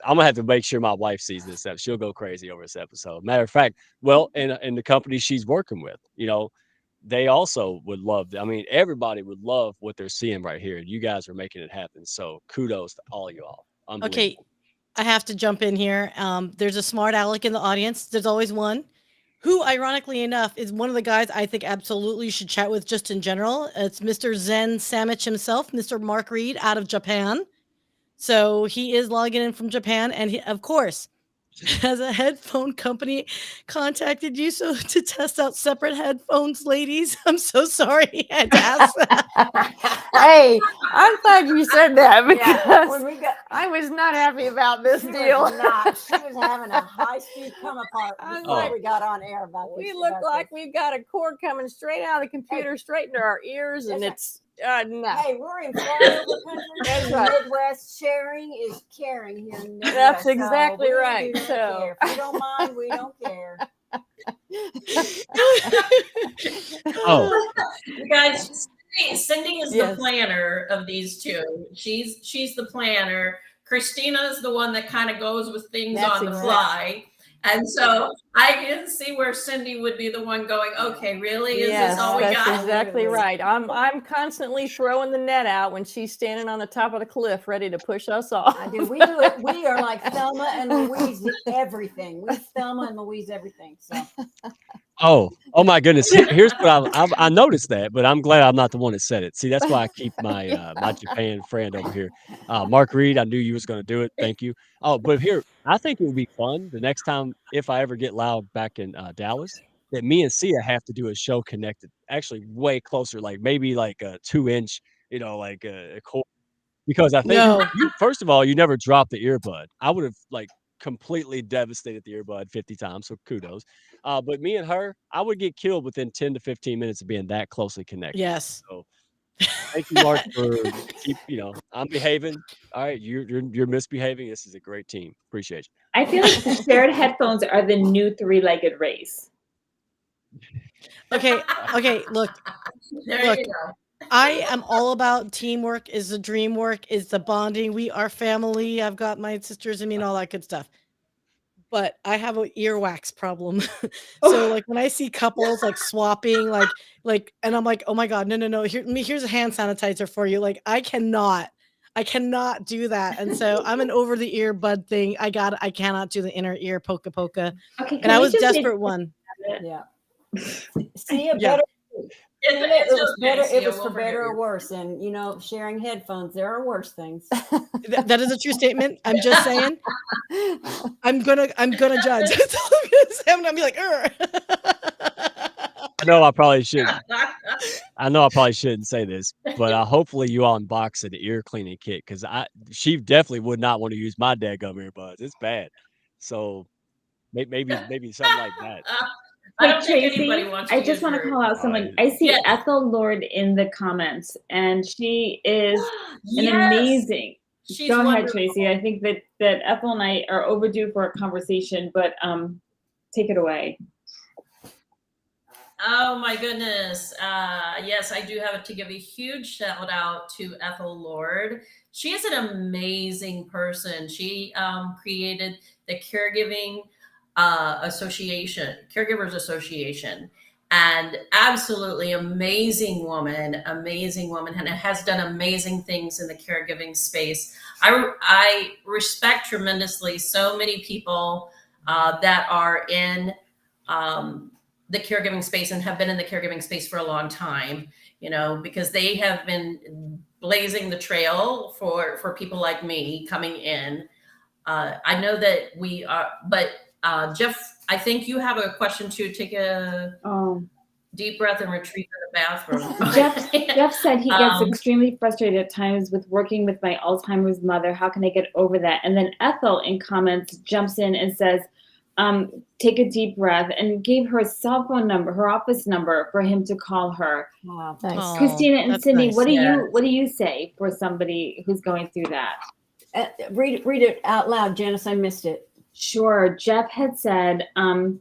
gonna have to make sure my wife sees this. She'll go crazy over this episode. Matter of fact, well, in the company she's working with, they also would love. I mean, everybody would love what they're seeing right here. You guys are making it happen. So kudos to all y'all. Okay, I have to jump in here. There's a smart aleck in the audience. There's always one who, ironically enough, is one of the guys I think absolutely you should chat with just in general. It's Mr. Zen Samich himself, Mr. Mark Reed out of Japan. So he is logging in from Japan, and he, of course, has a headphone company contacted you to test out separate headphones, ladies? I'm so sorry I had to ask that. Hey, I'm glad you said that, because when I was not happy about this she deal. was having a high-speed come apart before we got on air about this. We look like we've got a cord coming straight out of the computer, straight into our ears, and it's no. Hey, we're in flyover country. That's in right. Midwest. Sharing is caring here in Midwest. That's exactly we right. do not care. If you don't mind, we don't care. You guys, Cindy is the planner of these two. She's the planner. Christina is the one that kind of goes with things on the fly. And so I can see where Cindy would be the one going, okay, really? Is this all we got? That's exactly right. I'm constantly throwing the net out when she's standing on the top of the cliff ready to push us off. I do. We do it. We are like Thelma and Louise everything. We Thelma and Louise everything. So. Oh my goodness. Here's what I noticed that, but I'm glad I'm not the one that said it. See, that's why I keep my my Japan friend over here. Mark Reed, I knew you was going to do it. Thank you. Oh, but here, I think it would be fun the next time, if I ever get loud back in Dallas, that me and Sia have to do a show connected, actually way closer, like maybe like a 2-inch, like a cord. Because I think No. you first of all, you never dropped the earbud. I would have, like, completely devastated the earbud 50 times, so kudos. But me and her, I would get killed within 10 to 15 minutes of being that closely connected. Yes. So, thank you, Mark, for I'm behaving. All right, you're misbehaving. This is a great team. Appreciate you. I feel like the shared headphones are the new three-legged race. Okay, look, There Look. you go. I am all about teamwork is the dream work, is the bonding. We are family. I've got my sisters in me and all that good stuff. But I have an earwax problem. So like when I see couples like swapping, and I'm like, oh my God, no. Here's a hand sanitizer for you. Like I cannot do that. And so I'm an over the ear bud thing. I cannot do the inner ear poka. Okay, And I was desperate one. Yeah. See a Yeah. better. It's It was better. okay, It Sia, was we'll for better forgive or you. worse. And sharing headphones, there are worse things. That is a true statement. I'm just saying. I'm gonna judge. That's all I'm gonna say. I'm gonna be like, I know I probably shouldn't. I know I probably shouldn't say this, but hopefully you all unbox an ear cleaning kit because she definitely would not want to use my dadgum earbuds. It's bad. So maybe something like that. I Hey, don't think anybody Tracy, wants I to just use want to your. call out someone. I see Yes. Ethel Lord in the comments, and she is an Yes. amazing. She's Go ahead, wonderful. Tracy. I think that Ethel and I are overdue for a conversation, but take it away. Oh my goodness. Yes, I do have to give a huge shout out to Ethel Lord. She is an amazing person. She created the Caregiving Caregivers Association, and absolutely amazing woman, and has done amazing things in the caregiving space. I respect tremendously so many people that are in the caregiving space and have been in the caregiving space for a long time, because they have been blazing the trail for people like me coming in. I know that we are, but Jeff, I think you have a question to take a deep breath and retreat to the bathroom. Jeff said he gets extremely frustrated at times with working with my Alzheimer's mother. How can I get over that? And then Ethel in comments jumps in and says, take a deep breath, and gave her cell phone number, her office number, for him to call her. Wow. Nice. Christina and Cindy, nice. what do you say for somebody who's going through that? Read it out loud, Janice. I missed it. Sure. Jeff had said, and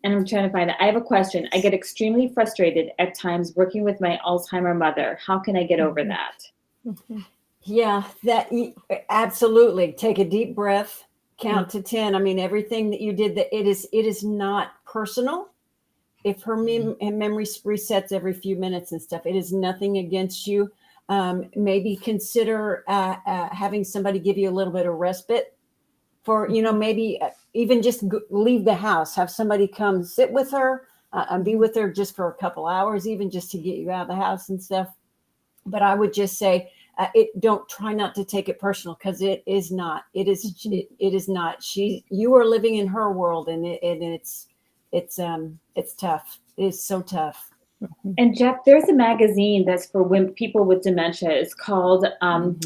I'm trying to find it. I have a question. I get extremely frustrated at times working with my Alzheimer mother. How can I get over that? Yeah, absolutely. Take a deep breath, count to 10. I mean, everything that you did, that it is not personal. If her memory resets every few minutes and stuff, it is nothing against you. Maybe consider having somebody give you a little bit of respite for, maybe even just leave the house, have somebody come sit with her and be with her just for a couple hours, even just to get you out of the house and stuff. But I would just say, don't try not to take it personal, because it is not. It is not. You are living in her world, and it's tough. It is so tough. And Jeff, there's a magazine that's for people with dementia. It's called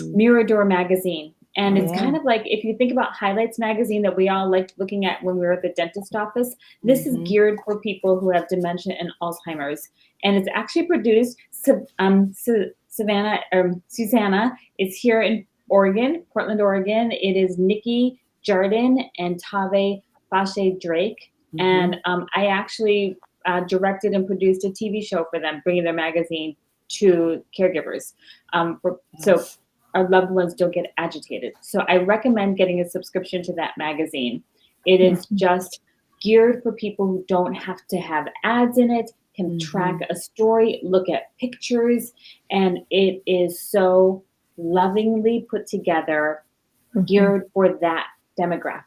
Mirador Magazine. And it's kind of like, if you think about Highlights magazine that we all liked looking at when we were at the dentist office, this is geared for people who have dementia and Alzheimer's. And it's actually produced, Susanna is here in Oregon, Portland, Oregon. It is Nikki Jardin and Tave Fashe Drake. And I actually directed and produced a TV show for them, bringing their magazine to caregivers. So our loved ones don't get agitated. So I recommend getting a subscription to that magazine. It is just geared for people who don't have to have ads in it, can track a story, look at pictures, and it is so lovingly put together, geared for that demographic.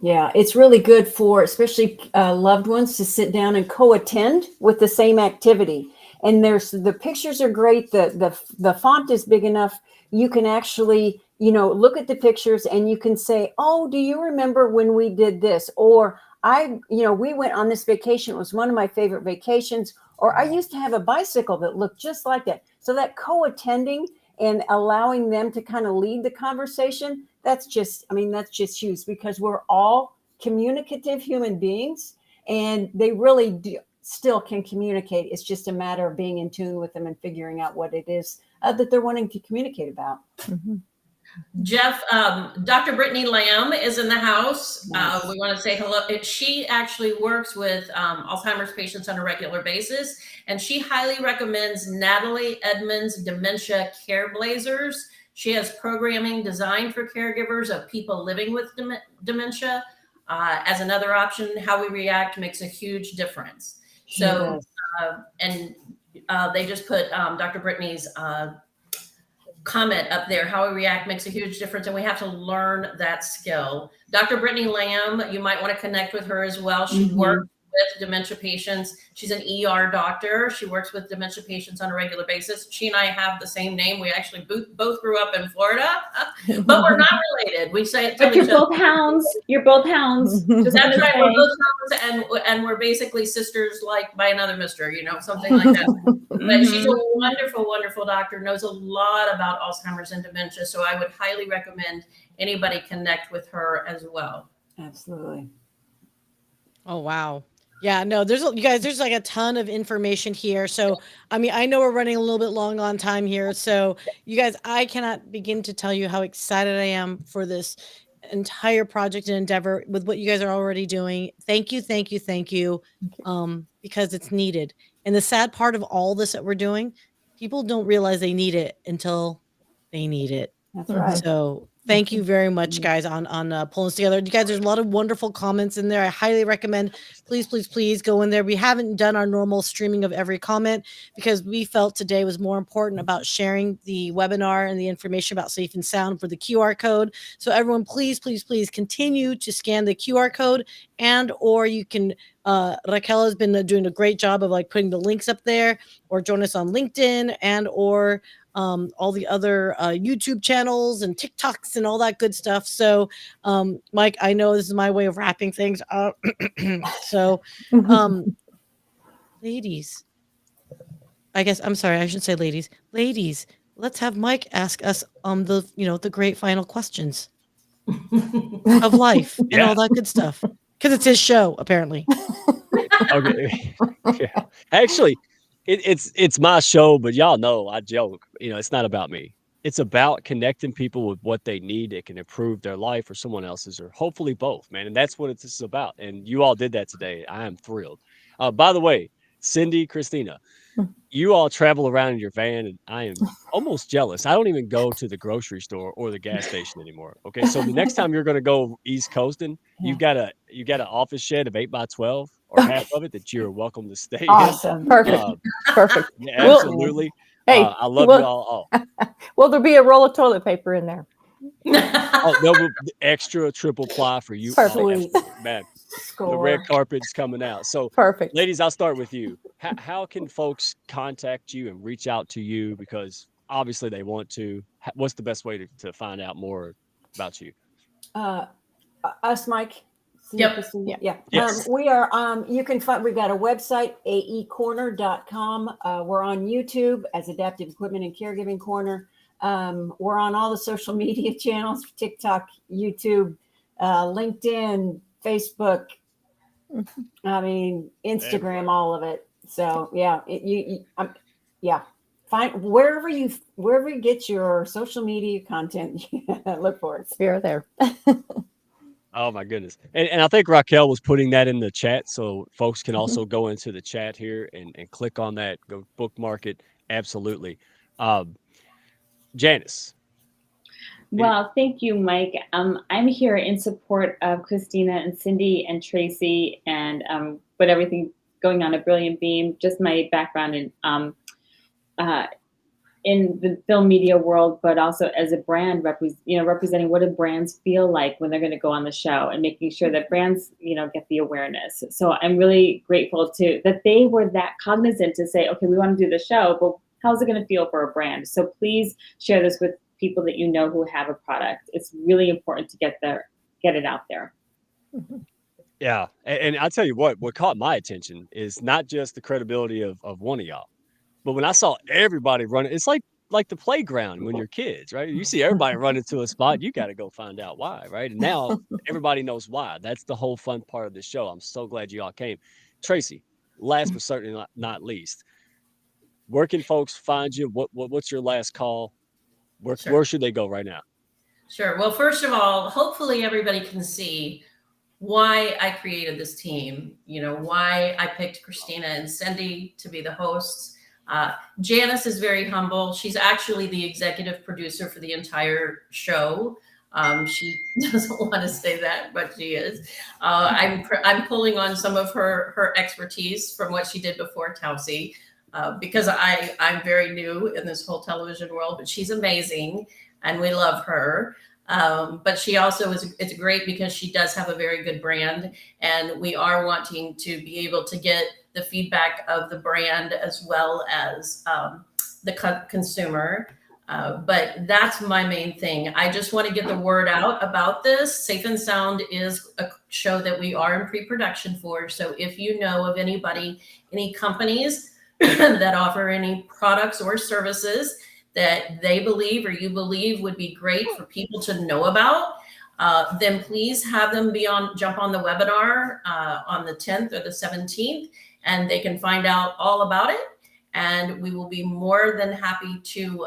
Yeah, it's really good for especially loved ones to sit down and co-attend with the same activity. And the pictures are great. The font is big enough. You can actually, look at the pictures and you can say, oh, do you remember when we did this? Or we went on this vacation. It was one of my favorite vacations. Or I used to have a bicycle that looked just like that. So that co-attending and allowing them to kind of lead the conversation, that's just huge, because we're all communicative human beings, and they really still can communicate. It's just a matter of being in tune with them and figuring out what it is that they're wanting to communicate about. Mm-hmm. Jeff, Dr. Brittany Lamb is in the house. Nice. We want to say hello. She actually works with Alzheimer's patients on a regular basis, and she highly recommends Natalie Edmonds Dementia Care Blazers. She has programming designed for caregivers of people living with dementia. As another option, how we react makes a huge difference. So, they just put Dr. Brittany's comment up there. How we react makes a huge difference, and we have to learn that skill. Dr. Brittany Lamb, you might want to connect with her as well. She works with dementia patients. She's an ER doctor. She works with dementia patients on a regular basis. She and I have the same name. We actually both grew up in Florida, but we're not related. We say it. But you're both hounds. You're both hounds. Just That's right. We're saying. both hounds, and we're basically sisters, like by another mister, something like that. But she's a wonderful, wonderful doctor, knows a lot about Alzheimer's and dementia. So I would highly recommend anybody connect with her as well. Absolutely. Oh, wow. Yeah, no, there's like a ton of information here. So, I mean, I know we're running a little bit long on time here. So you guys, I cannot begin to tell you how excited I am for this entire project and endeavor with what you guys are already doing. Thank you. Because it's needed. And the sad part of all this that we're doing, people don't realize they need it until they need it. That's right. So thank you very much, guys, on pulling this together. You guys, there's a lot of wonderful comments in there. I highly recommend, please go in there. We haven't done our normal streaming of every comment because we felt today was more important about sharing the webinar and the information about Safe and Sound for the QR code. So everyone, please continue to scan the QR code, and or you can Raquel has been doing a great job of like putting the links up there, or join us on LinkedIn and or all the other YouTube channels and TikToks and all that good stuff. So, Mike, I know this is my way of wrapping things up. So, ladies, I guess I'm sorry, I shouldn't say ladies. Ladies, let's have Mike ask us the great final questions of life and all that good stuff, because it's his show apparently. Okay. Yeah. Actually, it's my show, but y'all know I joke. It's not about me. It's about connecting people with what they need that can improve their life or someone else's, or hopefully both, man. And that's what it's about. And you all did that today. I am thrilled. By the way, Cindy, Christina, you all travel around in your van, and I am almost jealous. I don't even go to the grocery store or the gas station anymore. Okay, so the next time you're going to go East Coasting, you got an office shed of 8x12 or half of it that you're welcome to stay Awesome. in. Perfect. Yeah, absolutely. Hey, I love you all. Will there be a roll of toilet paper in there? No, extra triple ply for you. Perfect. Man, the red carpet's coming out. So, Perfect. Ladies, I'll start with you. How can folks contact you and reach out to you? Because obviously they want to. What's the best way to find out more about you? Us, Mike. Yep. Yeah. Yes. We are, you can find, we've got a website, aecorner.com. We're on YouTube as Adaptive Equipment and Caregiving Corner. We're on all the social media channels, TikTok, YouTube, LinkedIn, Facebook, Instagram, all of it. So yeah, find wherever you get your social media content, look for it. We're there. Oh my goodness. And I think Raquel was putting that in the chat, so folks can also go into the chat here and click on that, go bookmark it. Absolutely. Janice. Well, thank you, Mike. I'm here in support of Christina and Cindy and Traci and with everything going on at Brilliant Beam. Just my background in the film media world, but also as a brand representing what do brands feel like when they're going to go on the show, and making sure that brands, get the awareness. So I'm really grateful that they were that cognizant to say, okay, we want to do the show, but how's it going to feel for a brand? So please share this with people that who have a product. It's really important to get it out there. Yeah, and I tell you what caught my attention is not just the credibility of one of y'all, but when I saw everybody running, it's like the playground when you're kids, right? You see everybody running to a spot, you got to go find out why, right? And now everybody knows why. That's the whole fun part of the show. I'm so glad you all came. Tracy, last but certainly not least, where can folks find you? What's your last call? Where Sure. should they go right now? Sure. Well, first of all, hopefully everybody can see why I created this team, why I picked Christina and Cindy to be the hosts. Janice is very humble. She's actually the executive producer for the entire show. She doesn't want to say that, but she is. I'm pulling on some of her expertise from what she did before Tausi, because I'm very new in this whole television world, but she's amazing and we love her. But she also it's great because she does have a very good brand, and we are wanting to be able to get the feedback of the brand as well as the consumer. But that's my main thing. I just want to get the word out about this. Safe and Sound is a show that we are in pre-production for. So if you know of anybody, any companies that offer any products or services that they believe or you believe would be great for people to know about, then please have them jump on the webinar on the 10th or the 17th, and they can find out all about it. And we will be more than happy to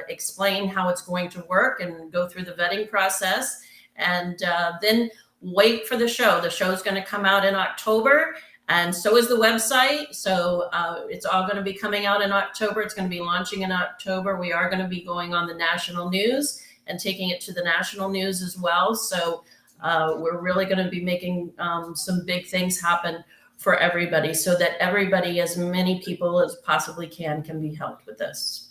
explain how it's going to work and go through the vetting process. And then wait for the show. The show is going to come out in October. And so is the website. So it's all going to be coming out in October. It's going to be launching in October. We are going to be going on the national news and taking it to the national news as well. So we're really going to be making some big things happen for everybody, so that everybody, as many people as possibly can be helped with this.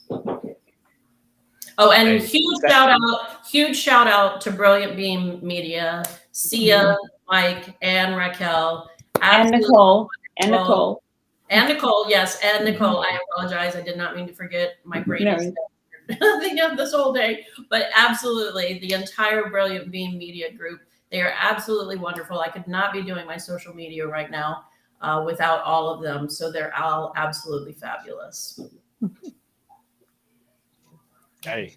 Oh, and huge shout out to Brilliant Beam Media, Sia, Mike, and Raquel. And Nicole. And Nicole. And Nicole, yes, and Nicole. I apologize. I did not mean to forget. My brain is thinking of this whole day. But absolutely, the entire Brilliant Beam Media group, they are absolutely wonderful. I could not be doing my social media right now without all of them. So they're all absolutely fabulous. Hey.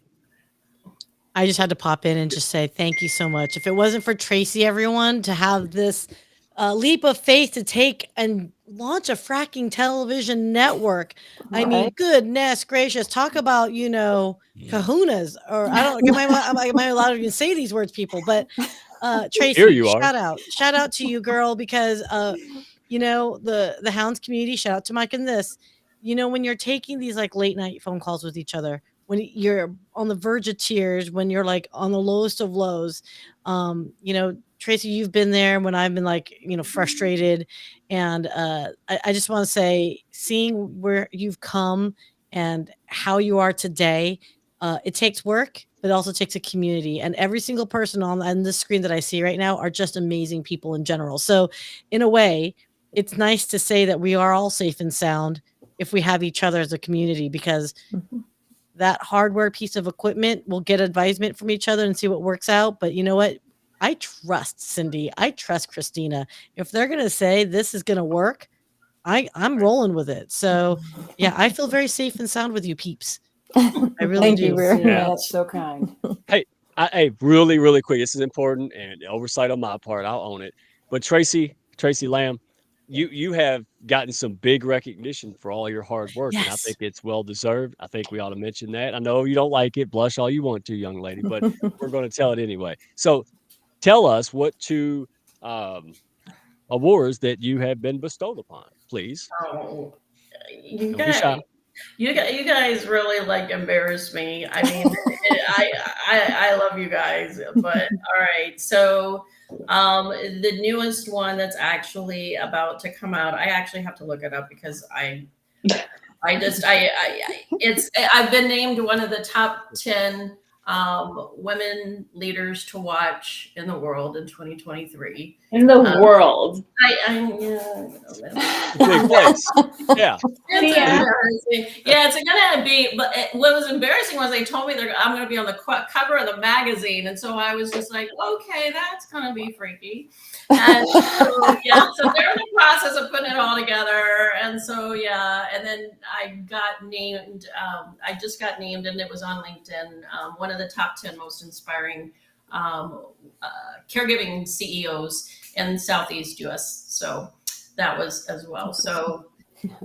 I just had to pop in and just say thank you so much. If it wasn't for Traci, everyone, to have this leap of faith to take and launch a fracking television network. I mean, goodness gracious, talk about, kahunas, or I don't, am I allowed to even say these words, people, but Traci, Here you are. shout out to you, girl, because, the Hounds community, shout out to Mike and this, when you're taking these like late night phone calls with each other, when you're on the verge of tears, when you're like on the lowest of lows, Traci, you've been there when I've been like, frustrated. And I just want to say, seeing where you've come and how you are today, it takes work, but it also takes a community. And every single person on this screen that I see right now are just amazing people in general. So in a way, it's nice to say that we are all safe and sound if we have each other as a community, because that hardware piece of equipment, will get advisement from each other and see what works out. But you know what? I trust Cindy. I trust Christina. If they're going to say this is going to work, I'm rolling with it. So yeah, I feel very safe and sound with you peeps. I really Thank do. you very much. Yeah. That's so kind. Hey, really, really quick. This is important and oversight on my part. I'll own it. But Traci Lamb, you have gotten some big recognition for all your hard work, and I Yes. think it's well deserved. I think we ought to mention that. I know you don't like it, blush all you want to, young lady, but we're going to tell it anyway. So tell us what two awards that you have been bestowed upon, please. Oh, you Don't be shy. guys, you guys really like embarrass me. I mean, I love you guys, but all right. So, the newest one that's actually about to come out, I actually have to look it up because I've been named one of the top 10 women leaders to watch in the world in 2023. In the world. Big place. Yeah. It's Yeah. embarrassing. Yeah, it's gonna be. But what was embarrassing was they told me I'm going to be on the cover of the magazine, and so I was just like, okay, that's going to be freaky. And so, yeah, so they're in the process of putting it all together, and so yeah, and then I got named. I just got named, and it was on LinkedIn. One of the top 10 most inspiring caregiving CEOs in Southeast US. So that was as well. So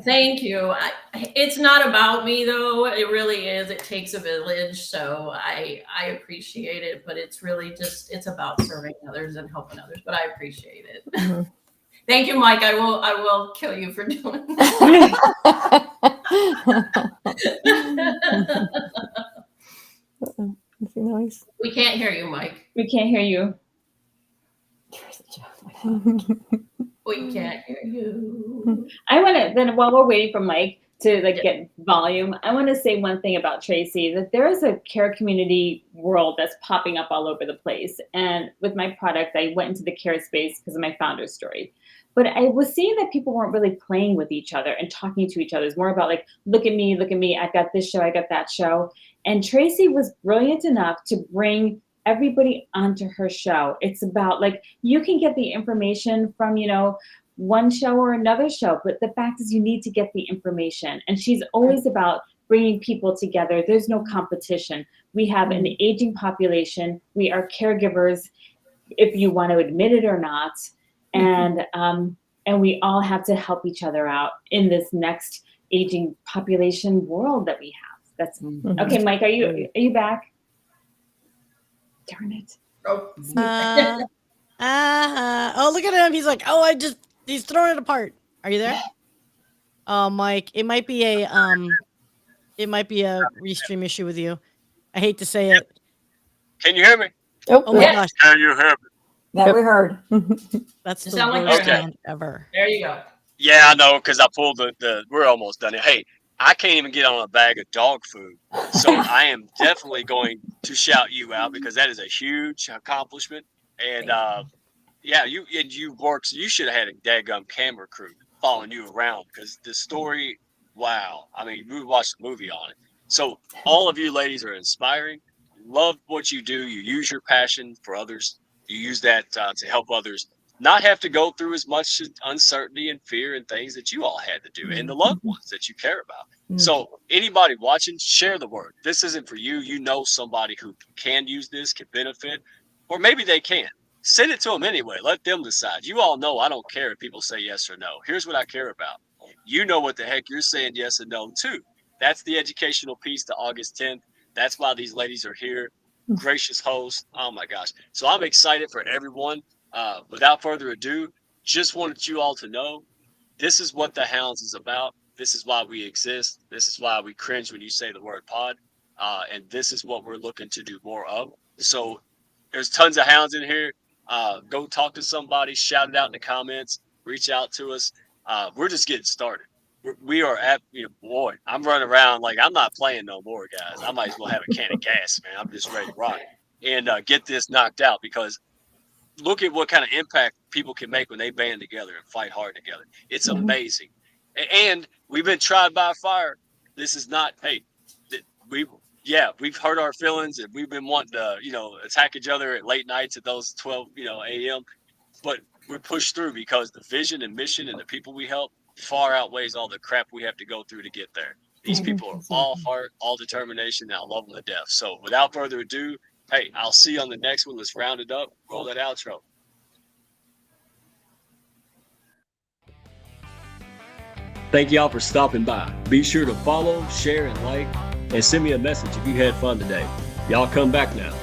thank you. It's not about me though. It really is. It takes a village. So I appreciate it, but it's really just, it's about serving others and helping others, but I appreciate it. Mhm. Thank you, Mike. I will kill you for doing that. Nice. We can't hear you, Mike. We can't hear you. We can't hear you. I want to, then while we're waiting for Mike to get volume, I want to say one thing about Traci, that there is a care community world that's popping up all over the place. And with my product, I went into the care space because of my founder's story. But I was seeing that people weren't really playing with each other and talking to each other. It's more about like, look at me, I got this show, I got that show. And Traci was brilliant enough to bring everybody onto her show. It's about like, you can get the information from, one show or another show, but the fact is you need to get the information. And she's always about bringing people together. There's no competition. We have an aging population. We are caregivers, if you want to admit it or not. And we all have to help each other out in this next aging population world that we have. That's okay. Mike, are you back? Darn it. Oh, Oh, look at him. He's like, he's throwing it apart. Are you there? Oh, Mike, it might be a restream issue with you. I hate to say it. Can you hear me? Oh my gosh. Can you hear me? That we heard. That's the sound like worst you're- sound ever. there you go. Yeah, I know, because I pulled the. We're almost done. Hey, I can't even get on a bag of dog food, so I am definitely going to shout you out because that is a huge accomplishment. And yeah, you worked. So you should have had a daggum camera crew following you around because the story. Wow, I mean, we watched the movie on it. So all of you ladies are inspiring. Love what you do. You use your passion for others. You use that to help others not have to go through as much uncertainty and fear and things that you all had to do and the loved ones that you care about. So anybody watching, share the word. This isn't for you. You know somebody who can use this, can benefit, or maybe they can't. Send it to them anyway. Let them decide. You all know I don't care if people say yes or no. Here's what I care about. You know what the heck you're saying yes and no to. That's the educational piece to August 10th. That's why these ladies are here. Gracious host. Oh my gosh. So I'm excited for everyone. Without further ado, just wanted you all to know this is what the Hounds is about. This is why we exist. This is why we cringe when you say the word pod. And this is what we're looking to do more of. So there's tons of Hounds in here. Go talk to somebody, shout it out in the comments, reach out to us. We're just getting started. We are at, boy, I'm running around like I'm not playing no more, guys. I might as well have a can of gas, man. I'm just ready to rock and get this knocked out because look at what kind of impact people can make when they band together and fight hard together. It's amazing. And we've been tried by fire. This is not, hey, we've hurt our feelings and we've been wanting to, attack each other at late nights at those 12, a.m. But we're pushed through because the vision and mission and the people we help far outweighs all the crap we have to go through to get there. These people are all heart, all determination, and I love them to death. So without further ado, hey, I'll see you on the next one. Let's round it up. Roll that outro. Thank y'all for stopping by. Be sure to follow, share, and like, and send me a message if you had fun today. Y'all come back now.